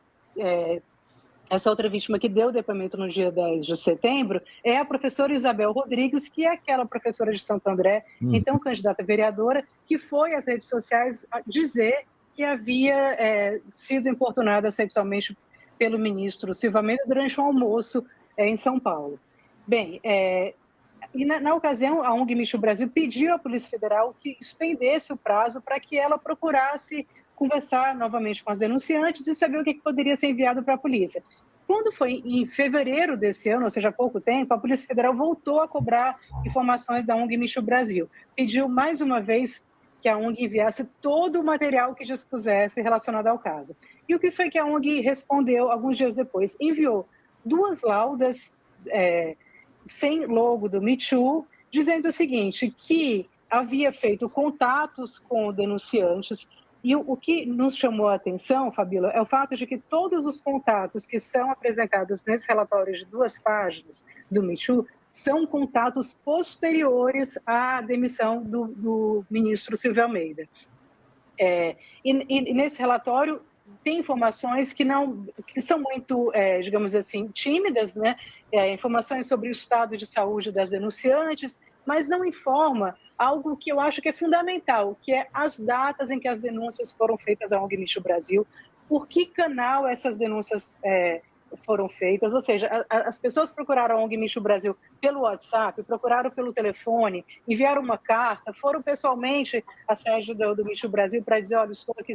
essa outra vítima que deu depoimento no dia 10 de setembro, é a professora Isabel Rodrigues, que é aquela professora de Santo André, então candidata a vereadora, que foi às redes sociais dizer que havia sido importunada sexualmente pelo ministro Silvio Almeida durante um almoço em São Paulo. Bem, e na ocasião, a ONG Me Too Brasil pediu à Polícia Federal que estendesse o prazo para que ela procurasse conversar novamente com as denunciantes e saber o que poderia ser enviado para a polícia. Quando foi em fevereiro desse ano, ou seja, há pouco tempo, a Polícia Federal voltou a cobrar informações da ONG Me Too Brasil. Pediu mais uma vez que a ONG enviasse todo o material que dispusesse relacionado ao caso. E o que foi que a ONG respondeu alguns dias depois? Enviou 2 laudas sem logo do Me Too, dizendo o seguinte, que havia feito contatos com denunciantes, e o que nos chamou a atenção, Fabíola, é o fato de que todos os contatos que são apresentados nesse relatório de 2 páginas do Me Too são contatos posteriores à demissão do ministro Silvio Almeida. E nesse relatório tem informações que são muito, digamos assim, tímidas, né? Informações sobre o estado de saúde das denunciantes, mas não informa algo que eu acho que é fundamental, que é as datas em que as denúncias foram feitas à ONG Me Too Brasil, por que canal essas denúncias foram feitas, ou seja, as pessoas procuraram a ONG Me Too Brasil pelo WhatsApp, procuraram pelo telefone, enviaram uma carta, foram pessoalmente à sede do Me Too Brasil para dizer, olha, estou aqui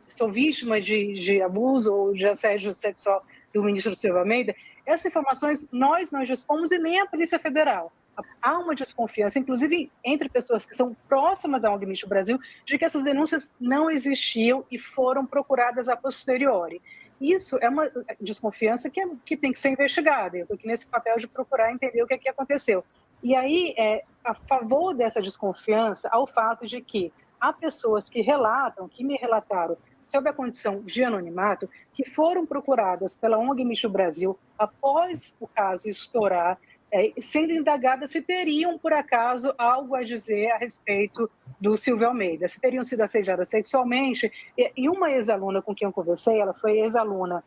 sou vítima de abuso ou de assédio sexual do ministro Silvio Almeida. Essas informações nós não dispomos e nem a Polícia Federal. Há uma desconfiança, inclusive entre pessoas que são próximas à ONG Me Too Brasil, de que essas denúncias não existiam e foram procuradas a posteriori. Isso é uma desconfiança que tem que ser investigada. Eu estou aqui nesse papel de procurar entender o que aconteceu. E aí, a favor dessa desconfiança, há o fato de que há pessoas que me relataram, sob a condição de anonimato, que foram procuradas pela ONG Me Too Brasil após o caso estourar, sendo indagadas se teriam, por acaso, algo a dizer a respeito do Silvio Almeida, se teriam sido assediadas sexualmente. E uma ex-aluna com quem eu conversei, ela foi ex-aluna,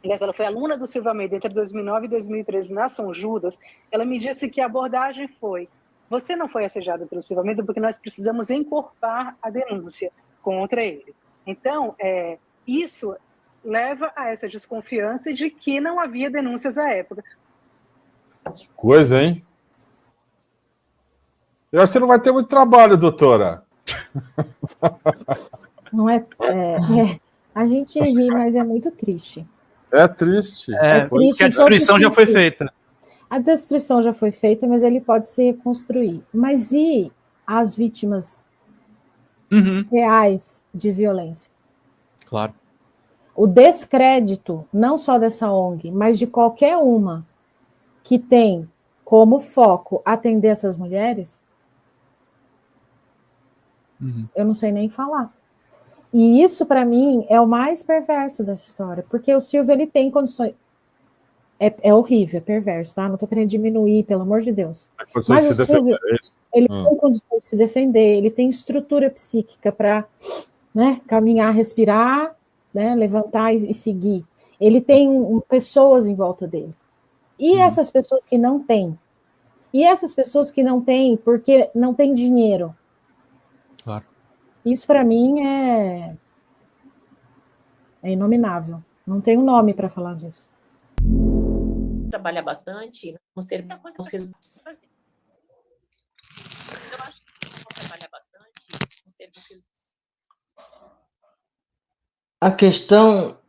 aliás, ela foi aluna do Silvio Almeida entre 2009 e 2013 na São Judas, ela me disse que a abordagem foi: você não foi assediada pelo Silvio Almeida porque nós precisamos encorpar a denúncia contra ele. Então, isso leva a essa desconfiança de que não havia denúncias à época. Que coisa, hein? Eu acho que não vai ter muito trabalho, doutora. Não a gente ri, mas é muito triste. É triste. É triste porque a destruição já foi feita. A destruição já foi feita, mas ele pode se reconstruir. Mas e as vítimas reais de violência? Claro. O descrédito, não só dessa ONG, mas de qualquer uma que tem como foco atender essas mulheres, eu não sei nem falar. E isso, para mim, é o mais perverso dessa história, porque o Silvio, ele tem condições... É horrível, é perverso, tá? Não estou querendo diminuir, pelo amor de Deus. Mas o Silvio, ele tem condições de se defender, ele tem estrutura psíquica para, né, caminhar, respirar, né, levantar e seguir. Ele tem pessoas em volta dele. E essas pessoas que não têm? E essas pessoas que não têm porque não têm dinheiro? Claro. Isso, para mim, é inominável. Não tem um nome para falar disso. Trabalhar bastante, vamos ter os resultados. Eu acho que vamos trabalhar bastante, vamos ter os resultados. A questão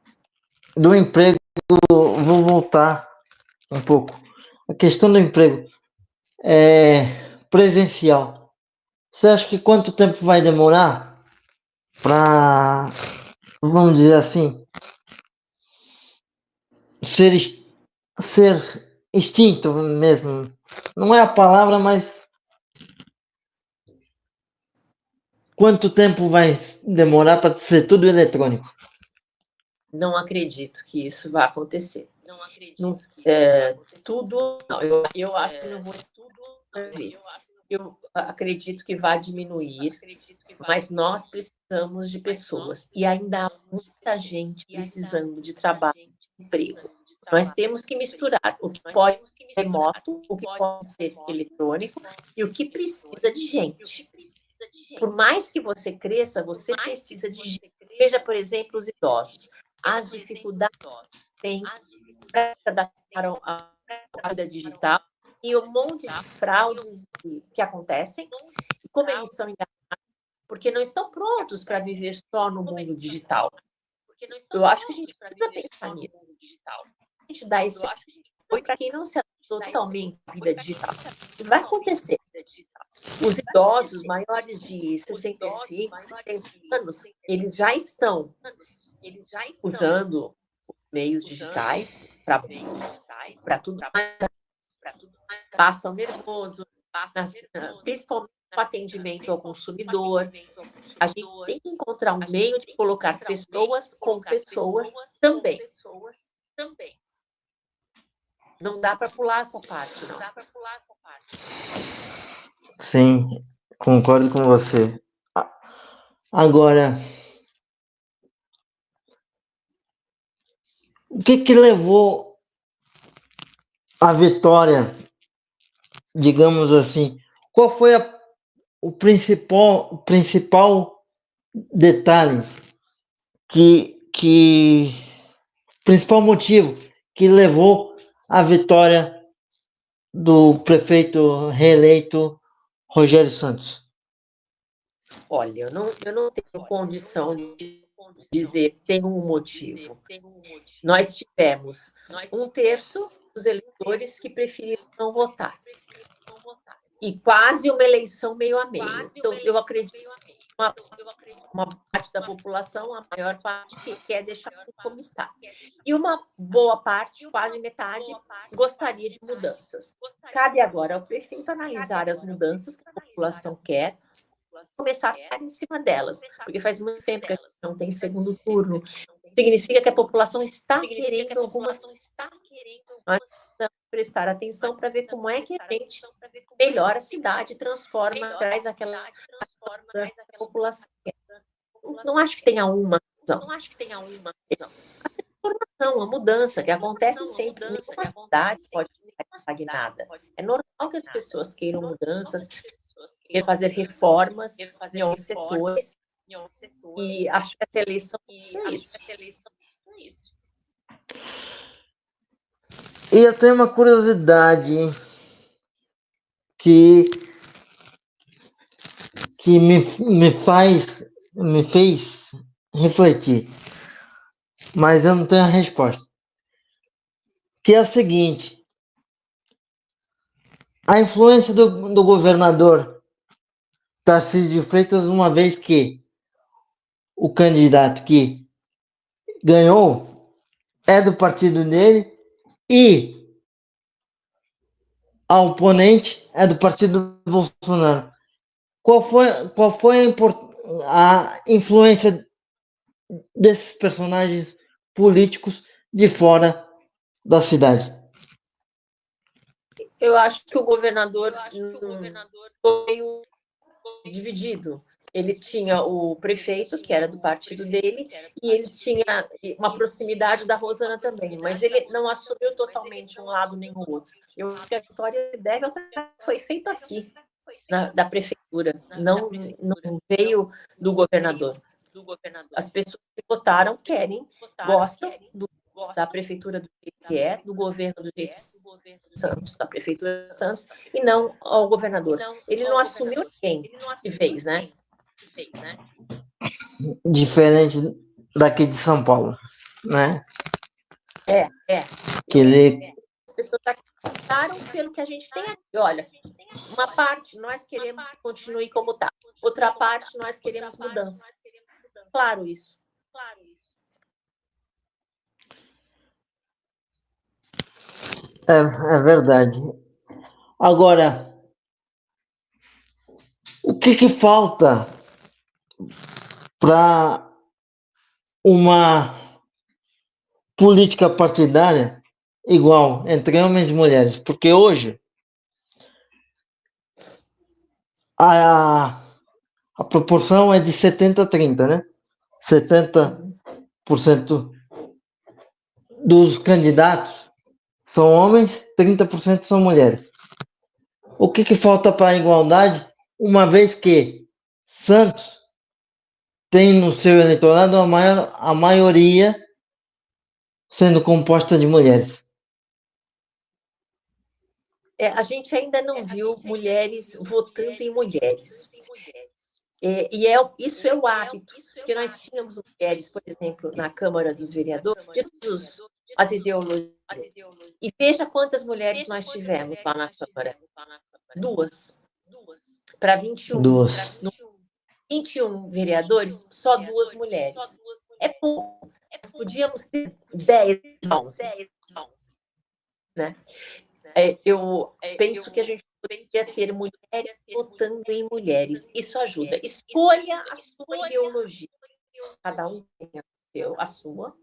do emprego, vou voltar um pouco. A questão do emprego presencial. Você acha que quanto tempo vai demorar para, vamos dizer assim, ser extinto mesmo? Não é a palavra, mas quanto tempo vai demorar para ser tudo eletrônico? Não acredito que isso vai acontecer. Não acredito tudo. Não, eu acho que não vou ver. Eu acredito que vai diminuir, mas nós precisamos de pessoas. E ainda há muita gente precisando de trabalho, de emprego. Nós temos que misturar o que pode ser remoto, o que pode ser eletrônico e o que precisa de gente. Por mais que você cresça, você precisa de gente. Veja, por exemplo, os idosos. As dificuldades têm para se adaptar à vida digital e um monte de fraudes que acontecem, como eles são enganados, porque não estão prontos para viver só no mundo digital. Eu acho que a gente precisa pensar nisso. A gente dá esse e para quem não se adaptou totalmente à vida digital. E vai acontecer. Os idosos maiores de 65, 70 anos, eles já estão usando meios digitais para tudo mais, passam nervoso, principalmente o atendimento ao consumidor. A gente tem que encontrar um meio de colocar pessoas com pessoas também. Não dá para pular essa parte, não. Sim, concordo com você. Agora, o que levou à vitória, digamos assim? Qual foi o principal detalhe principal motivo que levou à vitória do prefeito reeleito Rogério Santos? Olha, eu não tenho condição de dizer tem um motivo. Nós tivemos 1/3 dos eleitores que preferiram não votar. E quase uma eleição meio a meio. Então, eu acredito que uma parte da população, a maior parte, que quer deixar como está. E uma boa parte, quase metade, gostaria de mudanças. Cabe agora ao prefeito analisar as mudanças que a população quer, começar a ficar em cima delas, porque faz muito tempo que a gente não tem segundo turno. Significa que a população está querendo algumas... Nós precisamos prestar atenção para ver como é que a gente melhora a cidade, transforma, traz aquela população. Não acho que tenha uma razão. A transformação, a mudança que acontece sempre. Nenhuma cidade pode ficar estagnada. É normal que as pessoas queiram mudanças, queiram fazer reformas em alguns setores. E acho que essa eleição é isso. E eu tenho uma curiosidade que me fez refletir, mas eu não tenho a resposta. Que é o seguinte: a influência do governador Tarcísio de Freitas, uma vez que o candidato que ganhou é do partido dele e a oponente é do partido do Bolsonaro. Qual foi a influência desses personagens políticos de fora da cidade? Eu acho que o governador foi meio dividido. Ele tinha o prefeito, que era do partido dele, e ele tinha uma proximidade da Rosana também, mas ele não assumiu totalmente um lado nem o outro. Eu acho que a vitória deve foi feita aqui, da prefeitura, não veio do governador. As pessoas que votaram gostam da prefeitura do jeito que é, do governo do jeito que Santos, da prefeitura de Santos, e não ao governador. Ele não assumiu ninguém de vez, né? Diferente daqui de São Paulo, né? Que as pessoas acreditaram pelo que a gente tem aqui. Olha, uma parte nós queremos que continue como está, outra parte nós queremos mudança. Claro isso. É verdade. Agora, o que falta para uma política partidária igual entre homens e mulheres? Porque hoje a proporção é de 70-30, né? 70% dos candidatos são homens, 30% são mulheres. O que falta para a igualdade, uma vez que Santos tem no seu eleitorado a maioria sendo composta de mulheres? A gente ainda não viu mulheres votando em mulheres. Isso é o hábito, que nós tínhamos mulheres, por exemplo, na Câmara dos Vereadores, de todas as ideologias E veja quantas mulheres nós tivemos lá na Câmara. 2. Para 21. 2. 21 vereadores, só 2 mulheres. É pouco. Podíamos ter 10, 11. Né? Eu penso que a gente poderia ter mulheres votando em mulheres. Isso ajuda. Escolha a sua ideologia. Cada um tem a sua.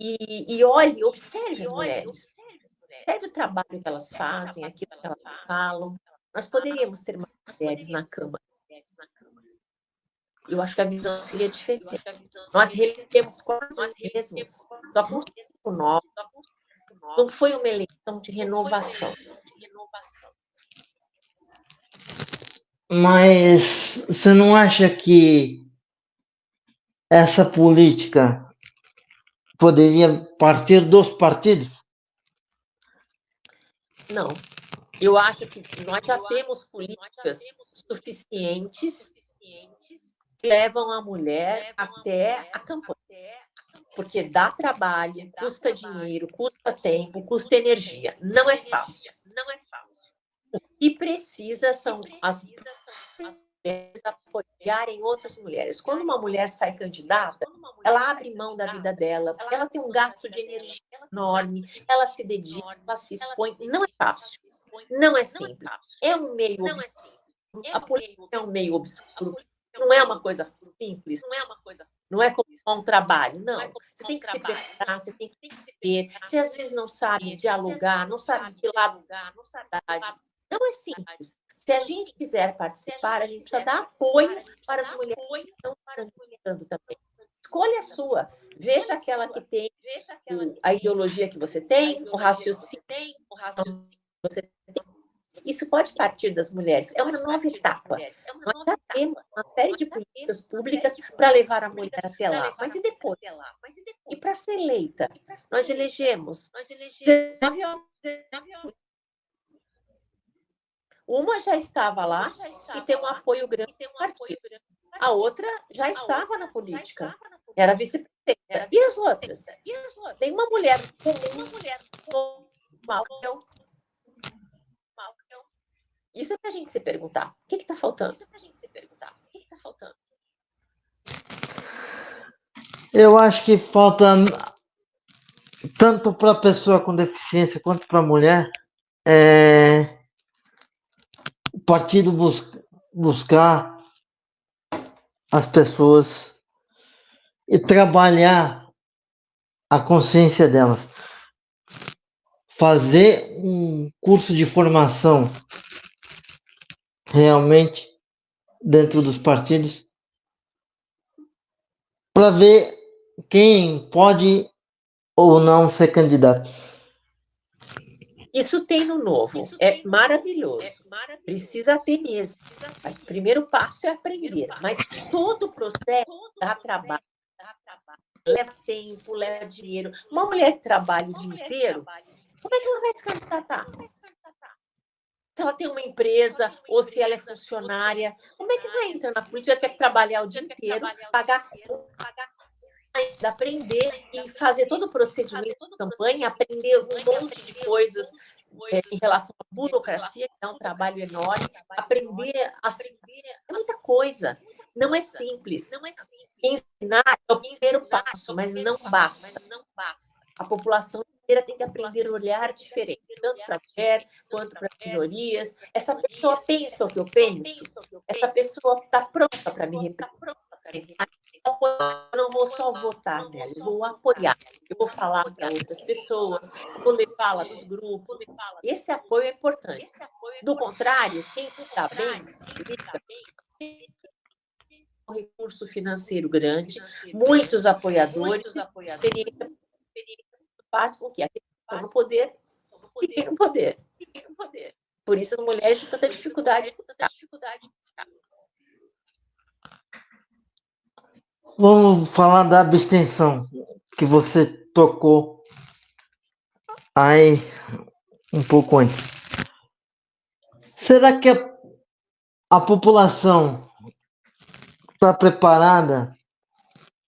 E olhe, observe as mulheres. Observe o trabalho que elas fazem, aquilo que elas falam. Nós poderíamos ter mais mulheres na Câmara. Eu acho que a visão seria diferente. Nós reelegemos quase os mesmos, só com 5 novos. Não foi uma eleição de renovação. Mas você não acha que essa política poderia partir dos partidos? Não. Eu acho que nós já temos políticas suficientes que levam a mulher até a campanha. Porque dá trabalho, custa dinheiro, custa tempo, custa energia. Não é fácil. O que precisa são as mulheres apoiarem outras mulheres. Quando uma mulher sai candidata, ela abre mão da vida dela, ela tem um gasto de energia enorme, ela se dedica, ela se expõe. Não é fácil, não é simples. É um meio obscuro. A política é um meio obscuro. Não é uma coisa simples, não é como um trabalho, não. Você tem que se preparar, você tem que ver. Você às vezes não sabe dialogar, não sabe de que lado não é simples. Se a gente quiser participar, a gente precisa dar apoio para as mulheres que estão participando também. Escolha a sua. Veja aquela que tem a ideologia que você tem, o raciocínio que você tem. Isso pode partir das mulheres. É uma nova etapa. Nós já temos uma série de políticas públicas para levar a mulher até lá. Mas e depois? E para ser eleita? Nós elegemos 19 homens. Uma já estava lá e tem um apoio grande do partido. A outra já estava na política. Era vice-presidenta. E as outras? Tem uma mulher comum, normal. Isso é para a gente se perguntar. O que está faltando? Eu acho que falta, tanto para a pessoa com deficiência quanto para a mulher, o partido buscar as pessoas e trabalhar a consciência delas. Fazer um curso de formação realmente dentro dos partidos para ver quem pode ou não ser candidato. Isso tem no Novo. É maravilhoso. Precisa ter mesmo. O primeiro passo é aprender. Mas todo o processo dá trabalho. Leva tempo, leva dinheiro. Uma mulher que trabalha o dia inteiro, como é que ela vai se candidatar? Se ela tem uma empresa ou se ela é funcionária, como é que ela entra na política? Ela tem que trabalhar o dia inteiro, pagar conta, aprender e fazer todo o procedimento de campanha, aprender um monte de coisas em relação à burocracia, que é um trabalho enorme, aprender muita coisa. Não é simples. Ensinar é o primeiro passo, mas não basta. A população inteira tem que aprender a olhar diferente, tanto para a mulher quanto para as minorias. Essa pessoa pensa o que eu penso? Essa pessoa está pronta para me representar? Eu não vou só votar nela, eu vou apoiar. Eu vou falar para outras pessoas, vou levar lá nos grupos. Esse apoio é importante. Do contrário, quem se dá bem, um recurso financeiro grande, muitos apoiadores, faz com que aqueles que estão no poder fiquem no poder. Por isso as mulheres têm tanta dificuldade de ficar. Vamos falar da abstenção que você tocou aí um pouco antes. Será que a população está preparada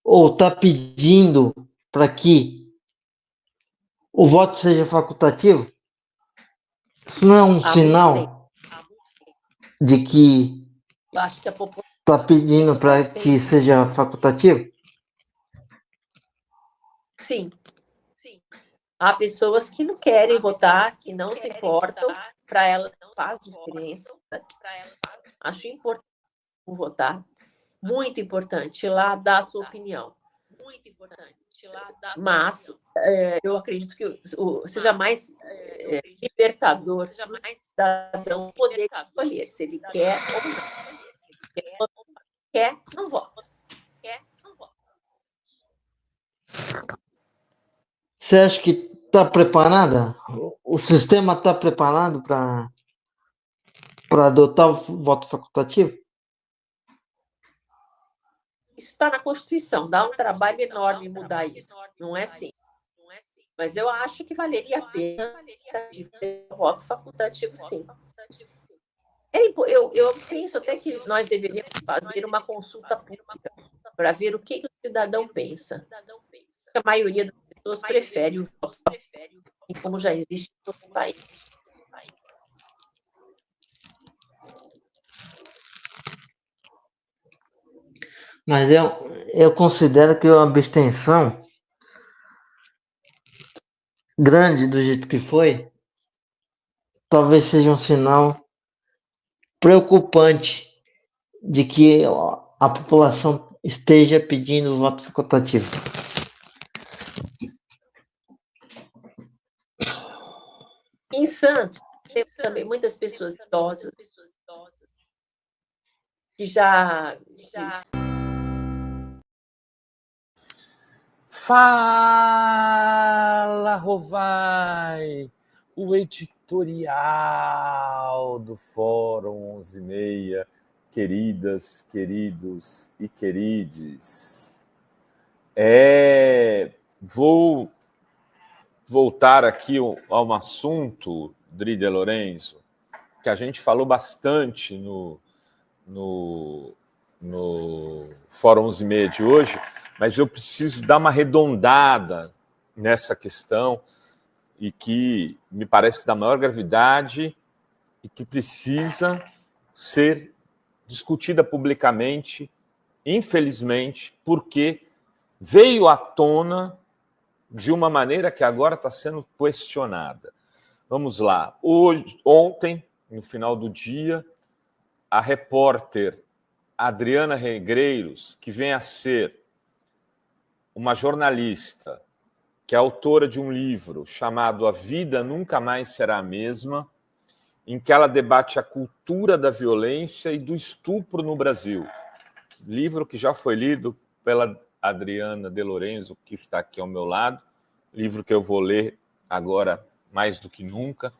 ou está pedindo para que o voto seja facultativo? Isso não é um sinal de que Eu acho que a população está pedindo para que seja facultativo? sim. Há pessoas que não querem votar, que não se importam, para elas não faz diferença. Acho importante votar, muito importante, ir lá dar a sua opinião. Mas eu acredito que seja mais libertador para o cidadão poder escolher se ele quer ou não. Quer, não vota. Você acha que está preparada? O sistema está preparado para adotar o voto facultativo? Isso está na Constituição, dá um trabalho enorme mudar isso. Não é assim. Mas eu acho que valeria a pena o voto facultativo, sim. Eu penso até que nós deveríamos fazer uma consulta pública para ver o que o cidadão pensa. A maioria das pessoas prefere o voto facultativo, como já existe em todo o país. Mas eu considero que a abstenção grande do jeito que foi, talvez seja um sinal preocupante de que a população esteja pedindo o voto facultativo. Em Santos, temos também muitas pessoas idosas que já Fala, Rovai! O editorial do Fórum 11:30, queridas, queridos e querides. Vou voltar aqui a um assunto, Dri De Lorenzo, que a gente falou bastante no Fórum 11:30 de hoje, mas eu preciso dar uma arredondada nessa questão e que me parece da maior gravidade e que precisa ser discutida publicamente, infelizmente, porque veio à tona de uma maneira que agora está sendo questionada. Vamos lá. Ontem, no final do dia, a repórter Adriana Negreiros, que vem a ser uma jornalista, que é autora de um livro chamado A Vida Nunca Mais Será a Mesma, em que ela debate a cultura da violência e do estupro no Brasil. Livro que já foi lido pela Adriana De Lorenzo, que está aqui ao meu lado, livro que eu vou ler agora mais do que nunca,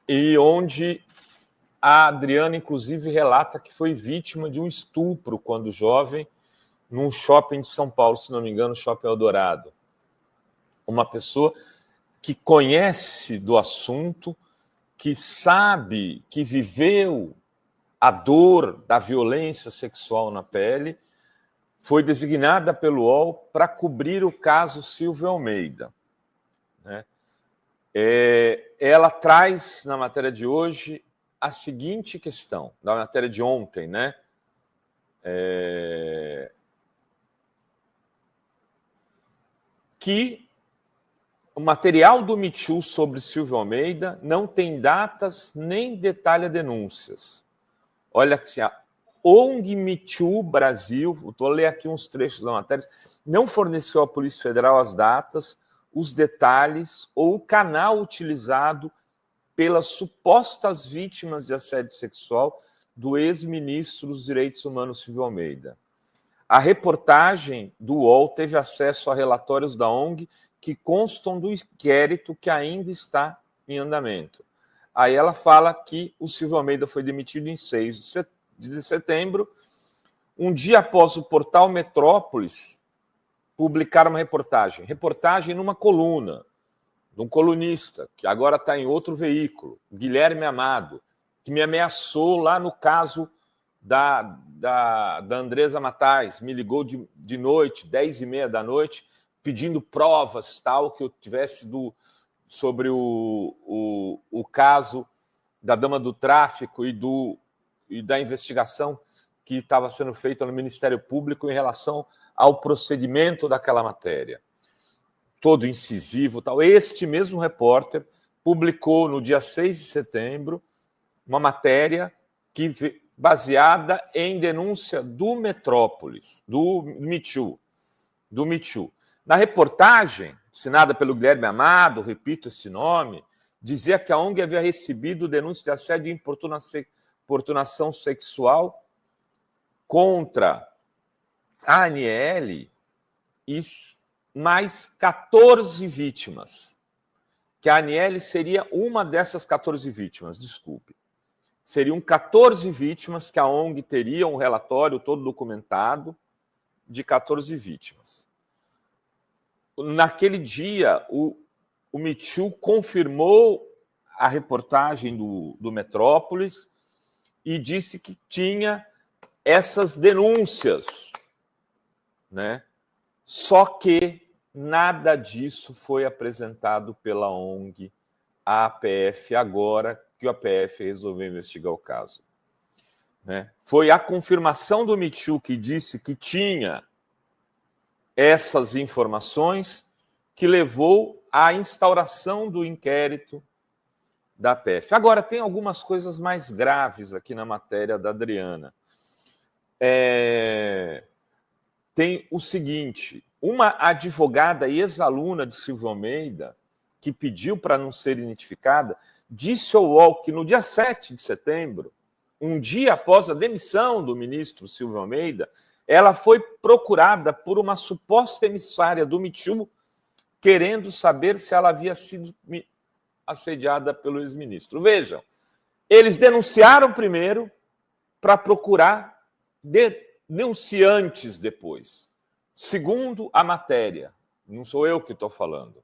e onde a Adriana, inclusive, relata que foi vítima de um estupro quando jovem, num shopping de São Paulo, se não me engano, Shopping Eldorado. Uma pessoa que conhece do assunto, que sabe, que viveu a dor da violência sexual na pele, foi designada pelo UOL para cobrir o caso Silvio Almeida. Né? Ela traz, na matéria de hoje, a seguinte questão, da matéria de ontem, né? Que o material do Me Too sobre Silvio Almeida não tem datas nem detalha denúncias. Olha que a ONG Me Too Brasil, estou a ler aqui uns trechos da matéria, não forneceu à Polícia Federal as datas, os detalhes ou o canal utilizado pelas supostas vítimas de assédio sexual do ex-ministro dos Direitos Humanos Silvio Almeida. A reportagem do UOL teve acesso a relatórios da ONG que constam do inquérito que ainda está em andamento. Aí ela fala que o Silvio Almeida foi demitido em 6 de setembro, um dia após o portal Metrópolis publicar uma reportagem numa coluna, de um colunista, que agora está em outro veículo, Guilherme Amado, que me ameaçou lá no caso da Andresa Matais, me ligou de noite, 10h30 da noite, pedindo provas, tal, que eu tivesse sobre o caso da dama do tráfico e da investigação que estava sendo feita no Ministério Público em relação ao procedimento daquela matéria. Todo incisivo, tal. Este mesmo repórter publicou no dia 6 de setembro uma matéria baseada em denúncia do Metrópolis, do Me Too. Na reportagem, assinada pelo Guilherme Amado, repito esse nome, dizia que a ONG havia recebido denúncia de assédio e importunação sexual contra a Aniele e mais 14 vítimas. Que a Aniele seria uma dessas 14 vítimas, desculpe. Seriam 14 vítimas que a ONG teria um relatório todo documentado de 14 vítimas. Naquele dia, o Me Too confirmou a reportagem do Metrópolis e disse que tinha essas denúncias, né? Só que nada disso foi apresentado pela ONG à APF agora que o APF resolveu investigar o caso, né? Foi a confirmação do Me Too que disse que tinha essas informações que levou à instauração do inquérito da APF. Agora, tem algumas coisas mais graves aqui na matéria da Adriana. Tem o seguinte: uma advogada e ex-aluna de Silvio Almeida, que pediu para não ser identificada, disse ao UOL que no dia 7 de setembro, um dia após a demissão do ministro Silvio Almeida, ela foi procurada por uma suposta emissária do Me Too, querendo saber se ela havia sido assediada pelo ex-ministro. Vejam, eles denunciaram primeiro para procurar denunciantes depois. Segundo a matéria, não sou eu que estou falando.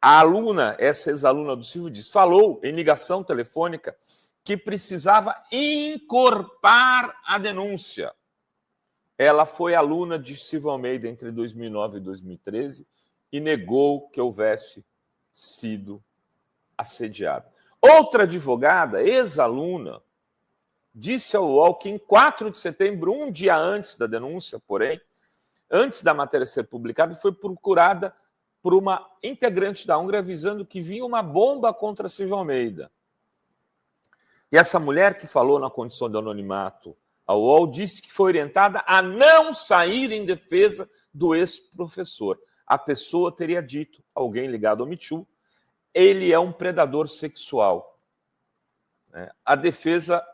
A aluna, essa ex-aluna do Silvio, falou em ligação telefônica que precisava encorpar a denúncia. Ela foi aluna de Silvio Almeida entre 2009 e 2013 e negou que houvesse sido assediada. Outra advogada, ex-aluna, disse ao UOL que em 4 de setembro, um dia antes da denúncia, porém, antes da matéria ser publicada, foi procurada por uma integrante da ONG avisando que vinha uma bomba contra Silvio Almeida. E essa mulher que falou na condição de anonimato ao UOL disse que foi orientada a não sair em defesa do ex-professor. A pessoa teria dito, alguém ligado ao Me Too, ele é um predador sexual. A defesa,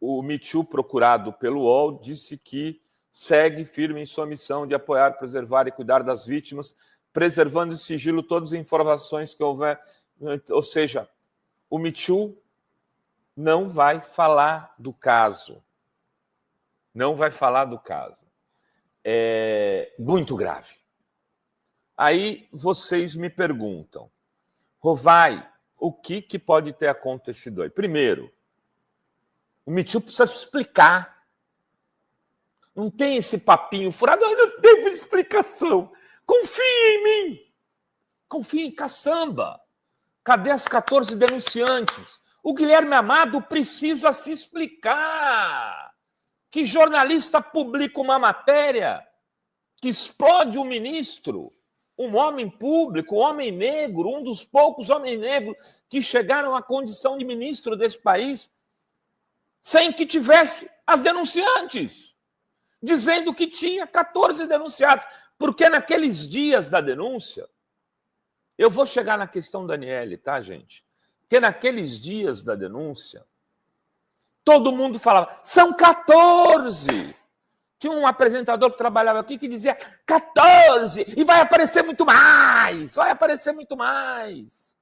o Me Too procurado pelo UOL disse que segue firme em sua missão de apoiar, preservar e cuidar das vítimas, preservando em sigilo todas as informações que houver. Ou seja, o Me Too não vai falar do caso. Não vai falar do caso. É muito grave. Aí vocês me perguntam, Rovai, o que pode ter acontecido aí? Primeiro, o Me Too precisa se explicar. Não tem esse papinho furado, eu não tenho explicação. Confie em mim. Confie em caçamba. Cadê as 14 denunciantes? O Guilherme Amado precisa se explicar. Que jornalista publica uma matéria que explode um ministro, um homem público, um homem negro, um dos poucos homens negros que chegaram à condição de ministro desse país, sem que tivesse as denunciantes, dizendo que tinha 14 denunciados. Porque naqueles dias da denúncia, eu vou chegar na questão da Aniele, tá, gente? Porque naqueles dias da denúncia, todo mundo falava, são 14! Tinha um apresentador que trabalhava aqui que dizia 14! E vai aparecer muito mais! Vai aparecer muito mais!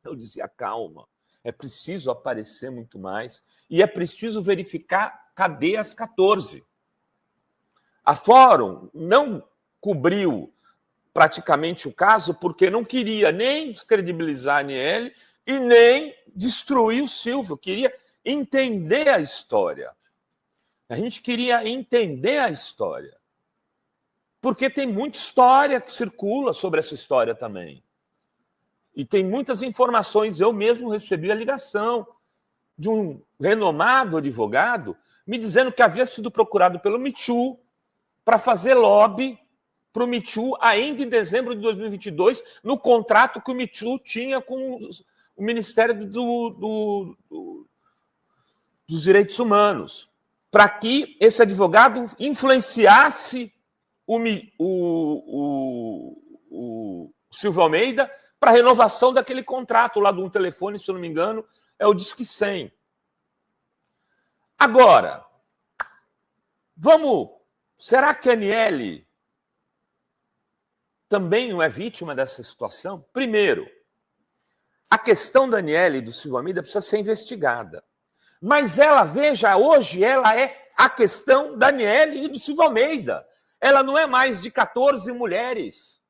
Eu dizia, calma, é preciso aparecer muito mais e é preciso verificar cadê as 14. A Fórum não cobriu praticamente o caso porque não queria nem descredibilizar a Aniele e nem destruir o Silvio, queria entender a história. A gente queria entender a história. Porque tem muita história que circula sobre essa história também. E tem muitas informações. Eu mesmo recebi a ligação de um renomado advogado me dizendo que havia sido procurado pelo Me Too para fazer lobby para o Me Too ainda em dezembro de 2022, no contrato que o Me Too tinha com o Ministério dos Direitos Humanos, para que esse advogado influenciasse o Silvio Almeida para a renovação daquele contrato lá de um telefone, se eu não me engano, é o Disque 100. Agora, será que a Aniele também não é vítima dessa situação? Primeiro, a questão da Aniele e do Silvio Almeida precisa ser investigada. Mas ela, veja, hoje ela é a questão da Aniele e do Silvio Almeida. Ela não é mais de 14 mulheres.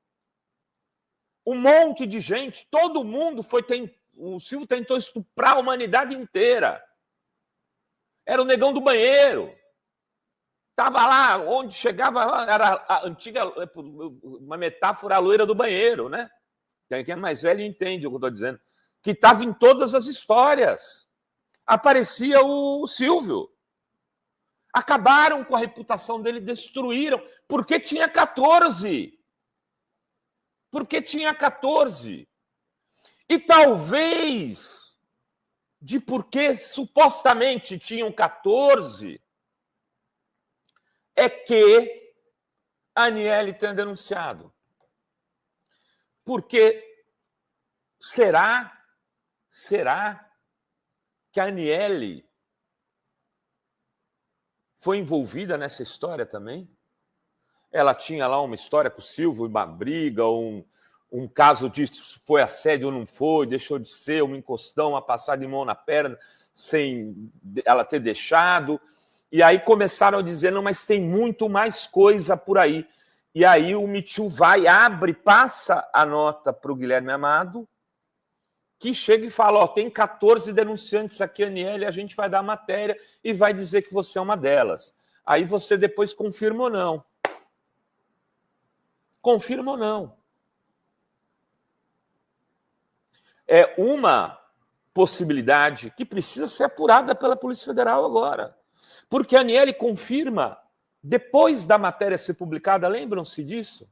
Um monte de gente, todo mundo o Silvio tentou estuprar a humanidade inteira. Era o negão do banheiro. Estava lá, onde chegava, era a antiga, uma metáfora, a loira do banheiro, né? Quem é mais velho entende o que eu estou dizendo. Que estava em todas as histórias. Aparecia o Silvio. Acabaram com a reputação dele, destruíram, porque tinha 14. Porque tinha 14. E talvez, porque supostamente tinham 14, é que a Aniele tem denunciado. Porque será que a Aniele foi envolvida nessa história também? Ela tinha lá uma história com o Silvio, uma briga, um caso de foi assédio ou não foi, deixou de ser, uma encostão, uma passada de mão na perna, sem ela ter deixado. E aí começaram a dizer, não, mas tem muito mais coisa por aí. E aí o Me Too abre, passa a nota para o Guilherme Amado, que chega e fala, tem 14 denunciantes aqui, Aniele, a gente vai dar a matéria e vai dizer que você é uma delas. Aí você depois confirma ou não. Confirma ou não. É uma possibilidade que precisa ser apurada pela Polícia Federal agora. Porque a Aniele confirma, depois da matéria ser publicada, lembram-se disso?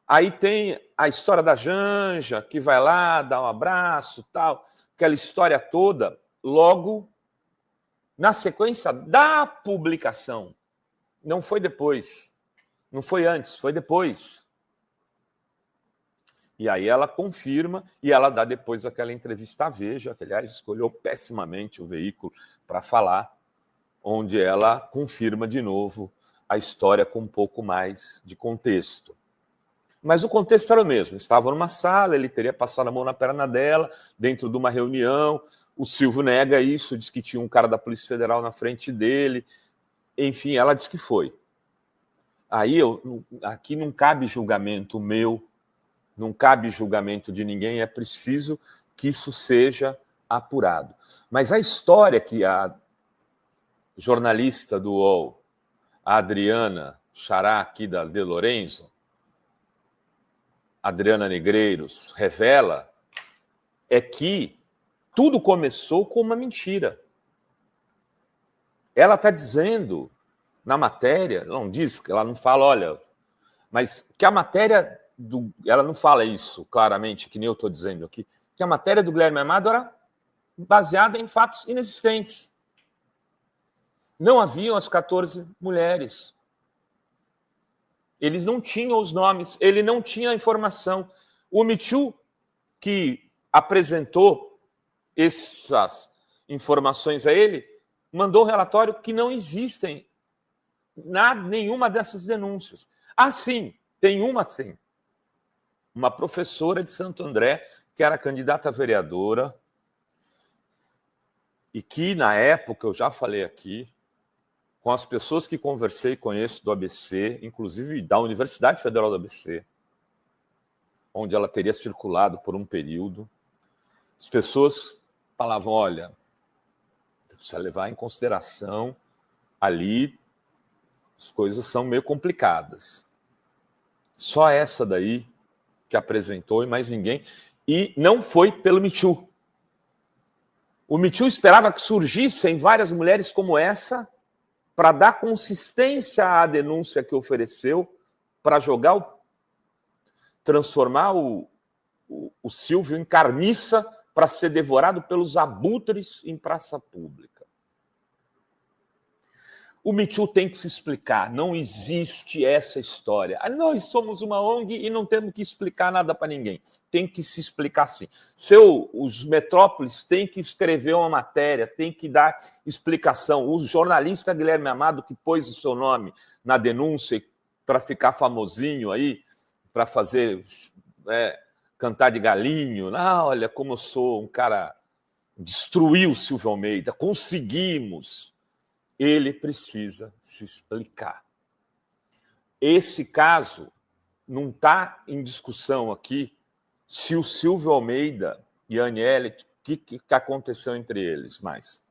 Aí tem a história da Janja, que vai lá, dá um abraço, tal, aquela história toda, logo na sequência da publicação. Não foi depois, não foi antes, foi depois. E aí ela confirma e ela dá depois aquela entrevista à Veja, que, aliás, escolheu pessimamente o veículo para falar, onde ela confirma de novo a história com um pouco mais de contexto. Mas o contexto era o mesmo. Estava numa sala, ele teria passado a mão na perna dela, dentro de uma reunião. O Silvio nega isso, diz que tinha um cara da Polícia Federal na frente dele. Enfim, ela diz que foi. Aí, aqui não cabe julgamento meu, não cabe julgamento de ninguém, é preciso que isso seja apurado. Mas a história que a jornalista do UOL, a Adriana Xará, aqui da De Lorenzo, Adriana Negreiros, revela é que tudo começou com uma mentira. Ela está dizendo na matéria, não diz, ela não fala, olha, mas que a matéria, ela não fala isso claramente, que nem eu estou dizendo aqui, que a matéria do Guilherme Amado era baseada em fatos inexistentes. Não haviam as 14 mulheres. Eles não tinham os nomes, ele não tinha a informação. O Me Too, que apresentou essas informações a ele, mandou um relatório que não existem nenhuma dessas denúncias. Ah, sim, tem uma sim. Uma professora de Santo André, que era candidata a vereadora, e que, na época, eu já falei aqui, com as pessoas que conversei e conheço do ABC, inclusive da Universidade Federal do ABC, onde ela teria circulado por um período, as pessoas falavam, olha, precisa levar em consideração ali As coisas são meio complicadas. Só essa daí que apresentou e mais ninguém. E não foi pelo Me Too. O Me Too esperava que surgissem várias mulheres como essa para dar consistência à denúncia que ofereceu, para transformar o Silvio em carniça para ser devorado pelos abutres em praça pública. O Me Too tem que se explicar. Não existe essa história. Nós somos uma ONG e não temos que explicar nada para ninguém. Tem que se explicar sim. Os metrópoles têm que escrever uma matéria, tem que dar explicação. O jornalista Guilherme Amado, que pôs o seu nome na denúncia para ficar famosinho aí, para fazer cantar de galinho. Olha como eu sou um cara... Destruiu o Silvio Almeida, conseguimos. Ele precisa se explicar. Esse caso não está em discussão aqui se o Silvio Almeida e a Aniele, o que aconteceu entre eles, mas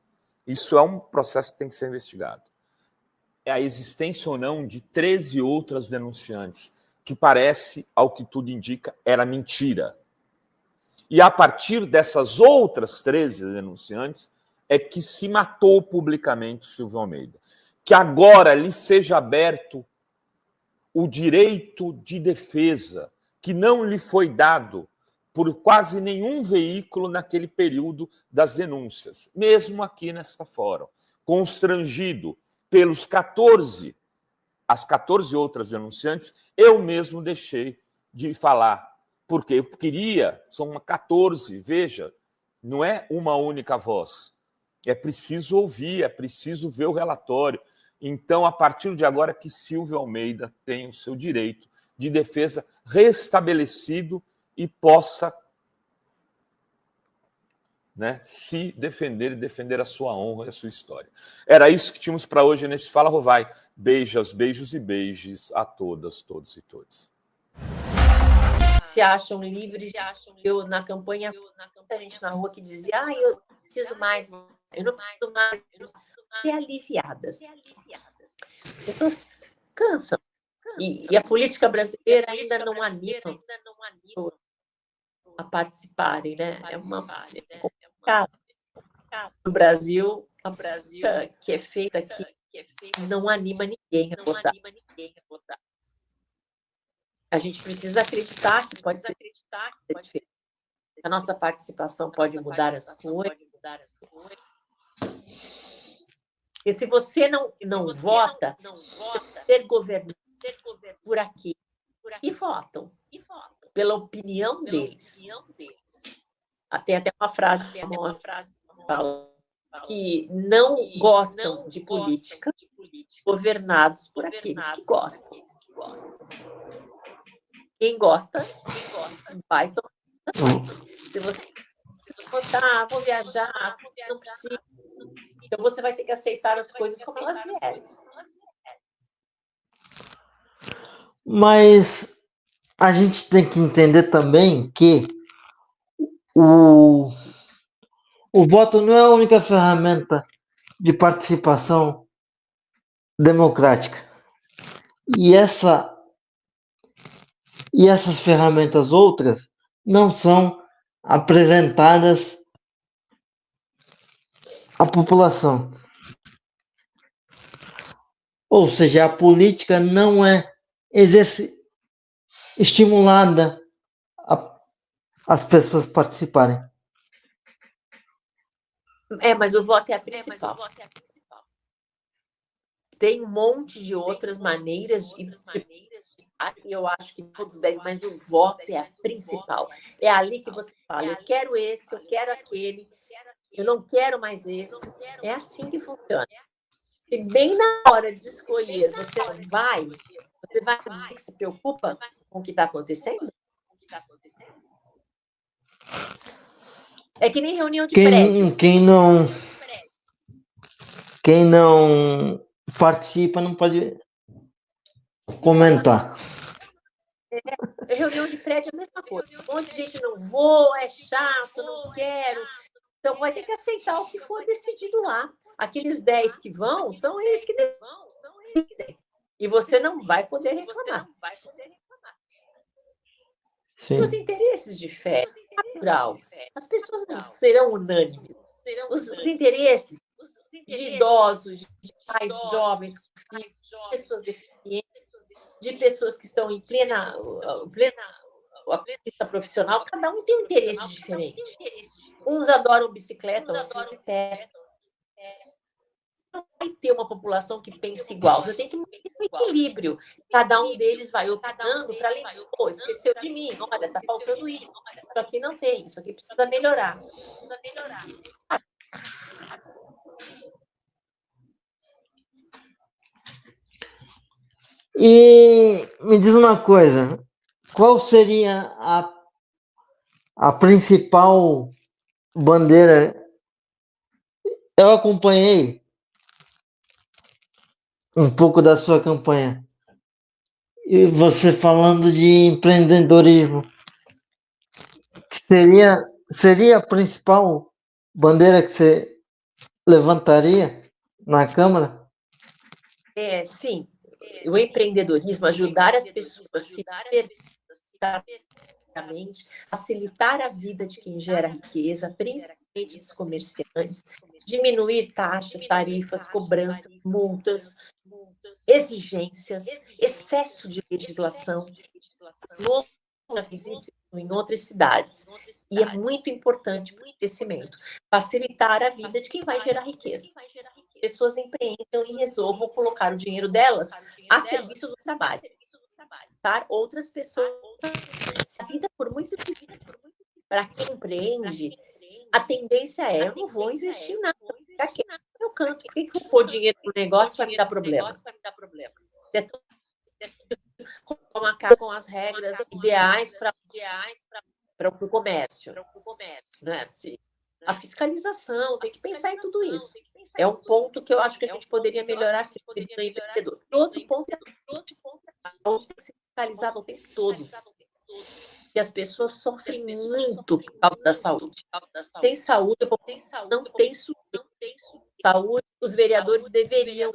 isso é um processo que tem que ser investigado. É a existência ou não de 13 outras denunciantes, que parece, ao que tudo indica, era mentira. E a partir dessas outras 13 denunciantes é que se matou publicamente Silvio Almeida. Que agora lhe seja aberto o direito de defesa, que não lhe foi dado por quase nenhum veículo naquele período das denúncias, mesmo aqui nesta fórum. Constrangido pelos as 14 outras denunciantes, eu mesmo deixei de falar, porque eu queria, são 14, veja, não é uma única voz. É preciso ouvir, é preciso ver o relatório. Então, a partir de agora, que Silvio Almeida tenha o seu direito de defesa restabelecido e possa se defender e defender a sua honra e a sua história. Era isso que tínhamos para hoje nesse Fala Rovai. Beijos e beijos a todas, todos e todos. Se acham livres, eu na campanha, muita gente na rua que dizia, eu não preciso mais, eu não preciso mais, e aliviadas. As pessoas cansam. E a política brasileira ainda não anima a participarem, né? É complicado. No Brasil, a política que é feita aqui não anima ninguém a votar. A gente precisa acreditar que pode ser diferente. A nossa participação pode mudar as coisas. E se você não vota, ser governado por aqui, e votam pela opinião deles. Tem até uma frase que não gostam de política governados por aqueles que gostam. Quem gosta vai tomar. Se você votar, vou viajar, não precisa. Então você vai ter que aceitar as coisas como elas vierem. Mas a gente tem que entender também que o voto não é a única ferramenta de participação democrática. E essas ferramentas outras não são apresentadas à população. Ou seja, a política não é estimulada as pessoas participarem. Mas o voto é a principal. Tem um monte de outras maneiras e eu acho que todos devem, mas o voto é a principal. É ali que você fala, eu quero esse, eu quero aquele, eu não quero mais esse. É assim que funciona. Se bem na hora de escolher você vai dizer que se preocupa com o que está acontecendo? É que nem reunião de prédio. Quem não participa não pode comentar. Reunião de prédio é a mesma coisa. Um monte de gente não vou, é chato, não quero. Então vai ter que aceitar o que for decidido lá. Aqueles 10 que vão, são eles que E você não vai poder reclamar. Sim. Os interesses diferem, é natural. As pessoas não serão unânimes. Os interesses de idosos, de pais jovens, de pessoas deficientes, de pessoas que estão em plena pista profissional, cada um tem um interesse diferente. Uns adoram bicicleta, outros detestam. Não vai ter uma população que pense igual. Você tem que manter esse equilíbrio. Cada um deles vai opinando para lembrar, pô, esqueceu de mim, olha, está faltando isso aqui não tem, isso aqui precisa melhorar. E me diz uma coisa, qual seria a principal bandeira? Eu acompanhei um pouco da sua campanha e você falando de empreendedorismo, seria a principal bandeira que você levantaria na Câmara? Sim, o empreendedorismo, ajudar as pessoas a se facilitar a vida de quem gera riqueza, principalmente dos comerciantes, diminuir taxas, tarifas, cobranças, multas, exigências, excesso de legislação, em outras cidades. E é muito importante para o crescimento, facilitar a vida de quem vai gerar riqueza. Pessoas empreendam e resolvam colocar o dinheiro delas a serviço do trabalho. Outras pessoas. A vida, por muito tempo, para quem empreende, a tendência é: eu não vou investir nada. Para que eu canto? Por que eu vou pôr dinheiro no negócio para me dar problema? Com as regras ideais para o comércio. Né? A fiscalização, tem que pensar em tudo isso. É um ponto que eu acho que a gente poderia melhorar se empreendedor. Outro ponto é tem que ser fiscalizado o tempo todo. E as pessoas sofrem muito por causa da saúde. Sem saúde, não tem saúde. Os vereadores deveriam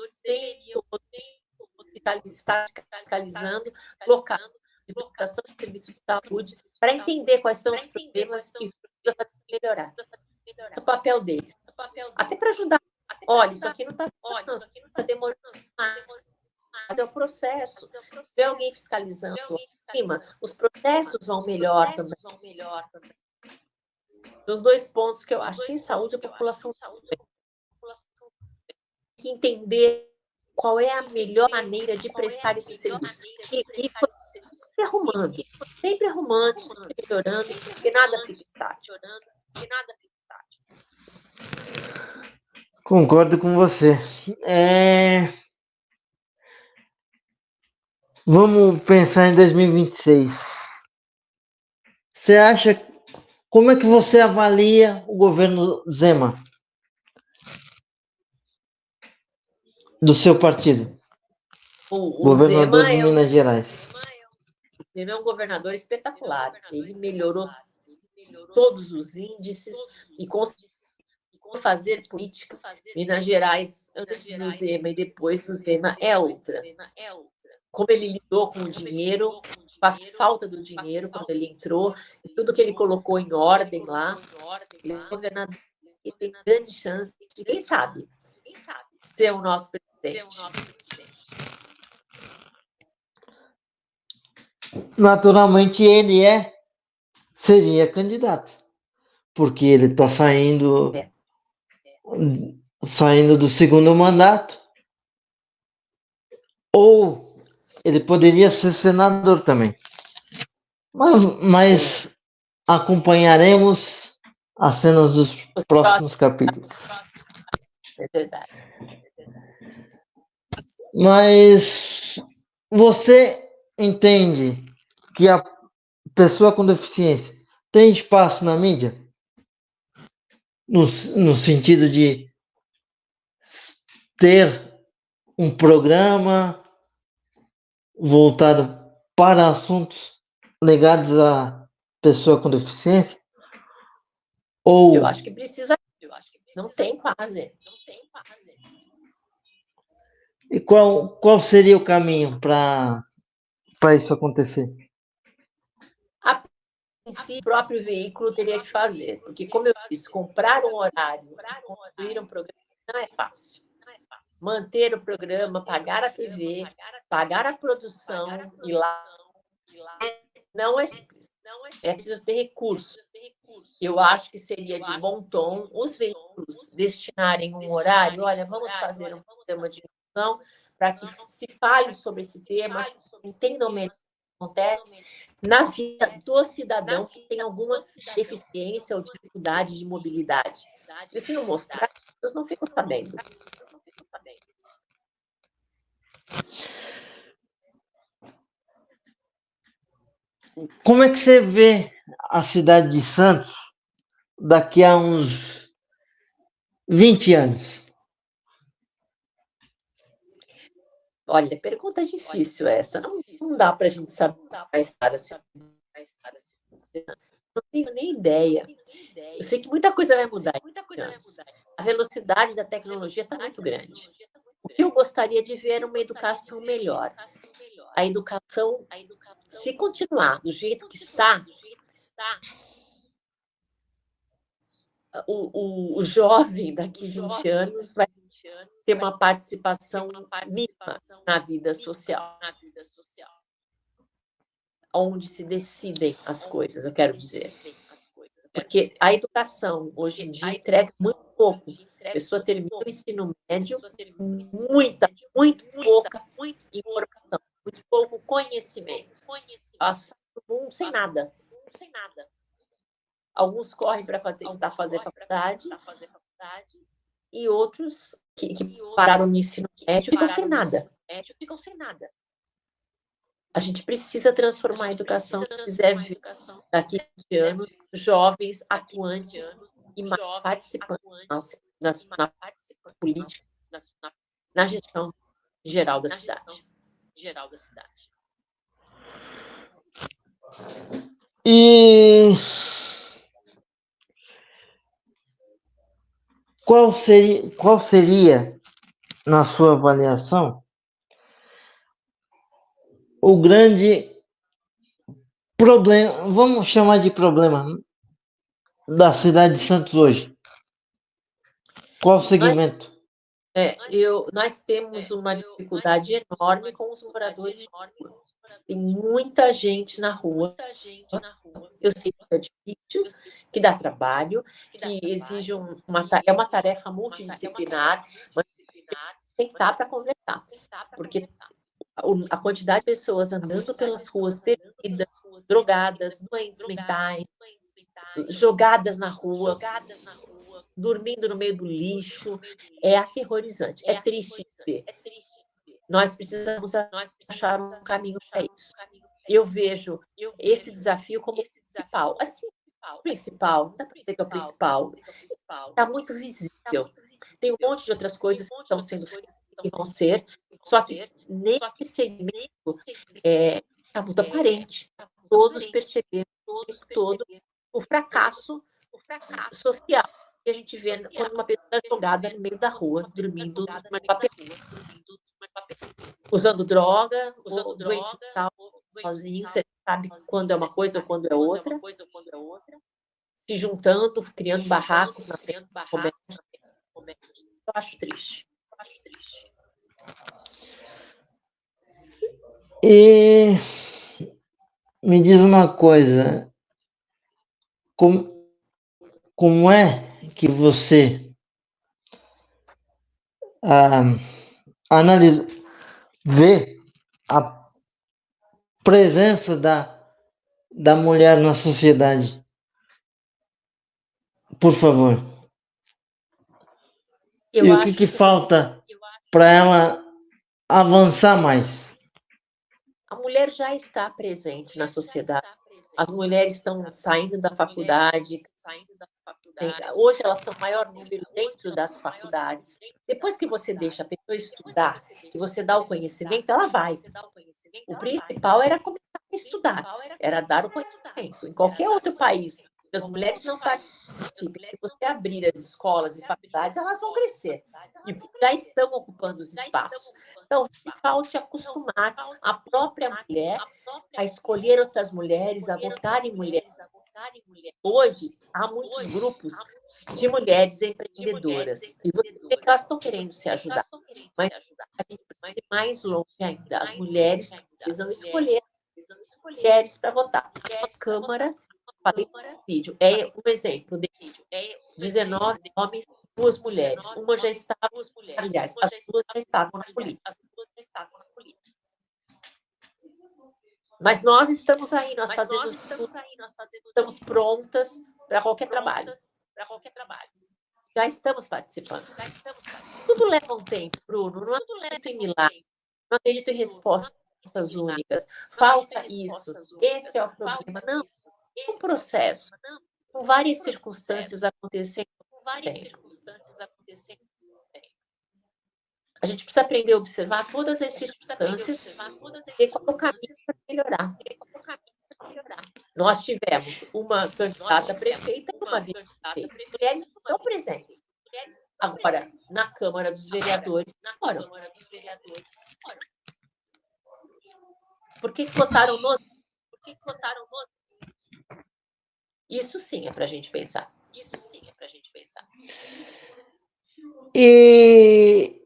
estar fiscalizando, colocando divulgação de serviço de saúde para entender quais são os problemas e para melhorar. O papel deles. Até para ajudar. Olha, isso aqui não está demorando mais. Mas é o processo. Se tiver alguém fiscalizando acima, os processos vão melhor também. Os dois pontos que eu acho: sem saúde, a população tem que entender qual é a melhor maneira de prestar esse serviço. E sempre arrumando, sempre melhorando, porque nada fica estático. Concordo com você. Vamos pensar em 2026. Você acha, como é que você avalia o governo Zema? Do seu partido? O governador Zema de Minas Gerais. O Zema é um governador espetacular. Ele melhorou todos os índices e conseguiu fazer política. Minas Gerais, antes do Zema e depois do Zema, é outra. Como ele lidou com o dinheiro, com a falta do dinheiro quando ele entrou, e tudo que ele colocou em ordem lá, ele é um governador que tem grande chance, ninguém sabe, ser o nosso presidente. Naturalmente, ele seria candidato, porque ele está saindo do segundo mandato, ou ele poderia ser senador também. Mas acompanharemos as cenas dos próximos capítulos. É verdade. Mas você entende que a pessoa com deficiência tem espaço na mídia? No sentido de ter um programa voltado para assuntos ligados à pessoa com deficiência? Ou eu acho que precisa. Não tem quase. E qual seria o caminho para isso acontecer? A princípio, o próprio veículo teria que fazer, porque, como eu disse, comprar um horário, construir um programa não é fácil. Manter o programa, pagar a TV, pagar a produção e lá não é simples. É preciso ter recurso. Eu acho que seria de bom tom os veículos destinarem um horário. Olha, vamos fazer um programa de inclusão para que se fale sobre esse tema, entendam melhor o que acontece na vida do cidadão que tem alguma deficiência ou dificuldade de mobilidade. E se não mostrar, as pessoas não ficam sabendo. Como é que você vê a cidade de Santos daqui a uns 20 anos? Olha, pergunta difícil essa. Não dá para a gente saber vai estar assim. Não tenho nem ideia. Eu sei que muita coisa vai mudar em 20 anos. A velocidade da tecnologia está muito grande. O que eu gostaria de ver é uma educação melhor. A educação, se continuar do jeito que está, o jovem daqui a 20 anos vai ter uma participação mínima na vida social, onde se decidem as coisas, eu quero dizer. Porque a educação, hoje em dia, entrega muito pouco. A pessoa termina o ensino médio com muito pouca informação, muito pouco conhecimento. Passa o mundo sem nada. Alguns correm para tentar fazer faculdade e outros que pararam no ensino médio ficam sem nada. A gente precisa transformar a educação se quiser ver daqui a 20 anos jovens atuantes e participantes na política, na gestão geral da cidade. E qual seria, na sua avaliação, o grande problema, vamos chamar de problema, da cidade de Santos hoje? Qual segmento? Nós temos uma dificuldade enorme com os moradores de rua. Tem muita gente na rua. Eu sei que é difícil, que dá trabalho, que exige é uma tarefa multidisciplinar, mas tem que estar para conversar. Porque a quantidade de pessoas andando pelas ruas, perdidas, drogadas, doentes mentais, jogadas na rua, dormindo no meio do lixo, é aterrorizante, é triste ver. Nós precisamos achar um caminho para isso. Eu vejo esse desafio como principal. Assim, principal, não dá para dizer que é o principal. Está muito visível. Tem um monte de outras coisas que estão sendo feitas e vão ser, só que nesse segmento está muito aparente. Todos perceberam todo o fracasso social que a gente vê quando uma pessoa é jogada no meio da rua, dormindo em papel, usando droga, doente mental, sozinho, você sabe quando é uma coisa ou quando é outra, se juntando, criando barracos na frente do comércio. Eu acho triste. E me diz uma coisa, como é que você vê a presença da mulher na sociedade? Por favor. E o que falta para ela avançar mais? A mulher já está presente na sociedade. As mulheres estão saindo da faculdade. Hoje elas são o maior número dentro das faculdades. Depois que você deixa a pessoa estudar, que você dá o conhecimento, ela vai. O principal era começar a estudar, era dar o conhecimento. Em qualquer outro país, as mulheres não participam. Se você abrir as escolas e faculdades, elas vão crescer. E já estão ocupando os espaços. talvez falte acostumar a própria mulher a escolher outras mulheres, a votar em mulheres. Hoje, há muitos grupos de mulheres empreendedoras, e você vê que elas estão querendo se ajudar, mas a gente precisa ir mais longe ainda. As mulheres precisam escolher mulheres para votar. A Câmara, falei no vídeo, é um exemplo de 19 homens, 2 mulheres. Uma já estava, aliás, as 2 já estavam na política. Mas nós estamos aí, nós estamos prontas para qualquer trabalho. Já estamos participando. Tudo leva um tempo, Bruno. Não acredito em milagre. Não acredito em respostas únicas. Falta isso. Esse é o problema. Não, é um processo. Com várias circunstâncias acontecendo ao mesmo tempo. A gente precisa aprender a observar todas as circunstâncias e qual é o caminho para melhorar. Nós tivemos uma candidata a prefeita e uma vice-prefeita. Mulheres estão presentes. Agora, na Câmara dos Vereadores, foram. Por que votaram nos? Isso sim é para a gente pensar. E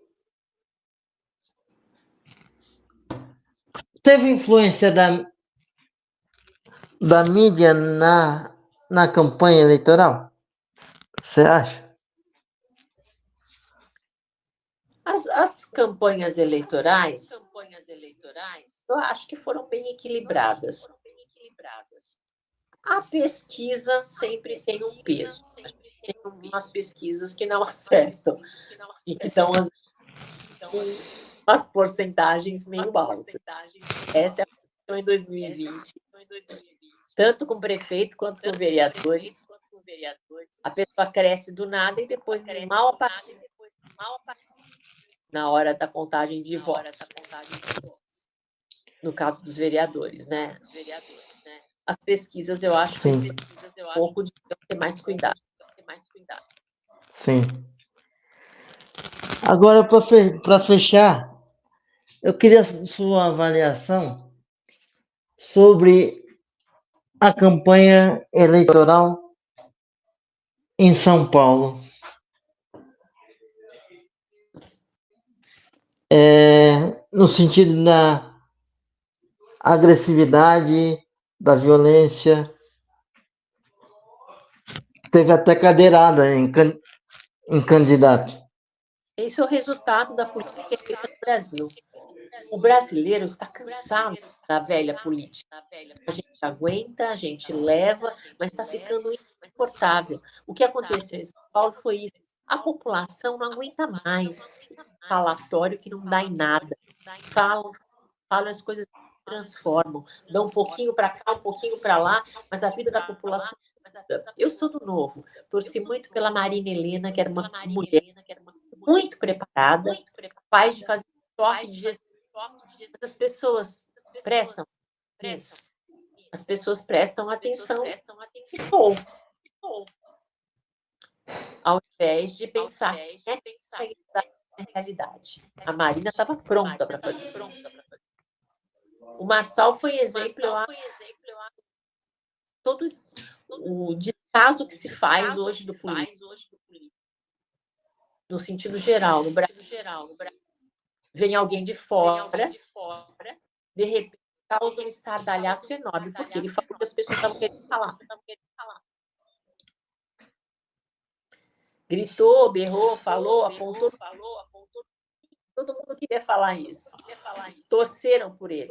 teve influência da mídia na campanha eleitoral? Você acha? As campanhas eleitorais, eu acho que foram bem equilibradas. A pesquisa sempre tem um peso. Tem umas pesquisas que não acertam e que dão as porcentagens meio altas. Essa é a questão em 2020. Tanto com prefeito quanto com vereadores. A pessoa cresce do nada e depois mal aparece na hora da contagem de votos. No caso dos vereadores, né? As pesquisas, eu acho que um pouco de ter mais cuidado. Sim. Agora, para fechar, eu queria sua avaliação sobre a campanha eleitoral em São Paulo. No sentido da agressividade, da violência. Teve até cadeirada em candidato. Esse é o resultado da política feita no Brasil. O brasileiro está cansado da velha política. A gente aguenta, a gente leva, mas está ficando insuportável. O que aconteceu em São Paulo foi isso. A população não aguenta mais. Falatório que não dá em nada. Falam as coisas se transformam. Dão um pouquinho para cá, um pouquinho para lá, mas a vida da população... Eu sou do Novo. Torci muito pela Marina Helena, que era uma mulher muito preparada, capaz de fazer toque de gestão. As pessoas prestam isso. As pessoas prestam atenção ao invés de pensar na realidade. A Marina estava pronta para fazer. O Marçal foi exemplo, todo o descaso que se faz hoje do político, no sentido geral, no Brasil. Vem alguém de fora, de repente causa um estardalhaço enorme, porque ele falou que as pessoas estavam querendo falar. Gritou, berrou, falou, apontou. Todo mundo queria falar isso. Torceram por ele.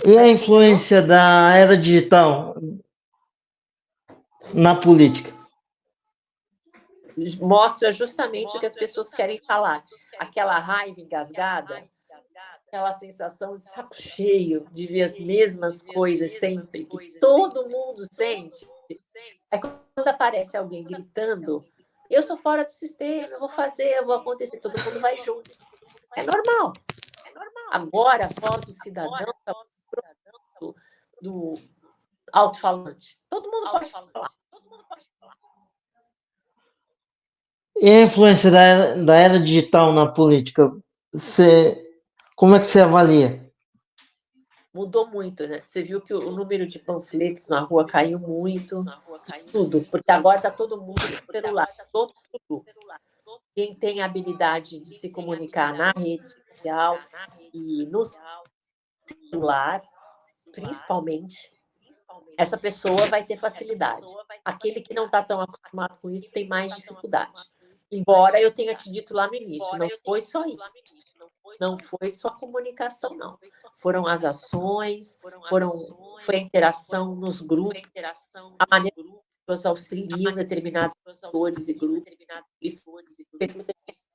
E a influência da era digital na política? Mostra justamente o que as pessoas querem falar. Aquela raiva engasgada, aquela sensação de saco cheio, de ver as mesmas coisas sempre, que todo mundo sente. É quando aparece alguém gritando, eu sou fora do sistema, eu vou fazer, eu vou acontecer, todo mundo vai junto. É normal. Agora, a voz do cidadão do alto-falante. Todo mundo pode falar. E a influência da era digital na política, como é que você avalia? Mudou muito, né? Você viu que o número de panfletos na rua caiu muito, tudo, porque agora está todo mundo com celular, todo mundo. Quem tem a habilidade de se comunicar na rede social e no celular, principalmente, essa pessoa vai ter facilidade. Aquele que não está tão acostumado com isso tem mais dificuldade. Embora eu tenha te dito lá no início, não foi só isso. Não foi só a comunicação, não. Foram as ações, foi a interação nos grupos, a maneira que as pessoas auxiliam determinados setores e grupos. Isso fez muita diferença.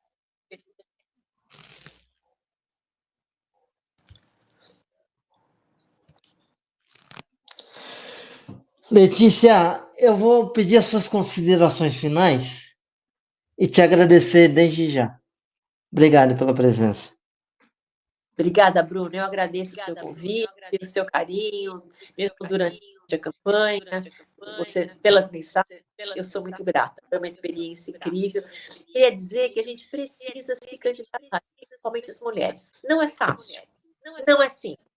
Letícia, eu vou pedir as suas considerações finais e te agradecer desde já. Obrigado pela presença. Obrigada, Bruno. Eu agradeço o seu convite, o seu carinho, mesmo durante a campanha, você pelas mensagens. Eu sou muito grata. Foi uma experiência incrível. Queria dizer que a gente precisa se candidatar, principalmente as mulheres. Não é fácil. Não é simples.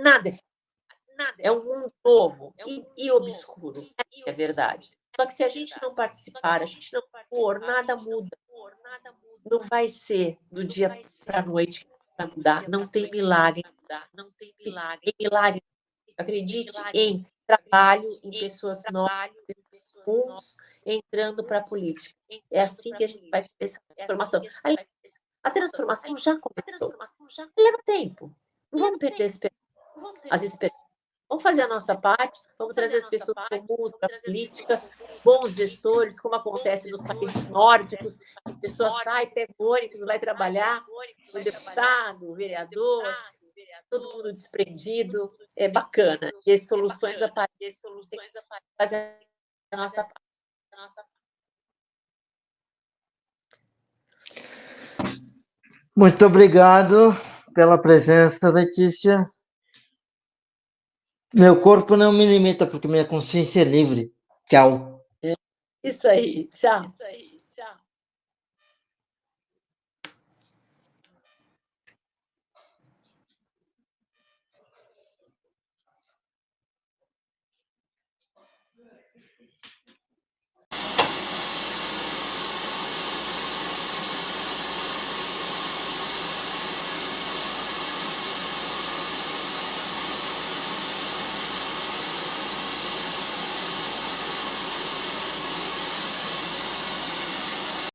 Nada é fácil. É um mundo novo e obscuro. É verdade. Só que se a gente não participar, a gente não for, nada muda. Não vai ser do dia para a noite que vai mudar. Não tem milagre. Em milagre. Acredite em trabalho, em pessoas novas, uns entrando para a política. É assim que a gente vai ter essa transformação. A transformação já começou. Leva tempo. Não vamos perder as esperanças. Vamos fazer a nossa parte, vamos trazer as pessoas comuns para a política, bons gestores, como acontece nos países nórdicos, a pessoa sai, pega o ônibus, vai trabalhar, o deputado, o vereador, todo mundo desprendido, é bacana. E as soluções aparecem, fazer a nossa parte. Muito obrigado pela presença, Letícia. Meu corpo não me limita, porque minha consciência é livre. Tchau. Isso aí, tchau.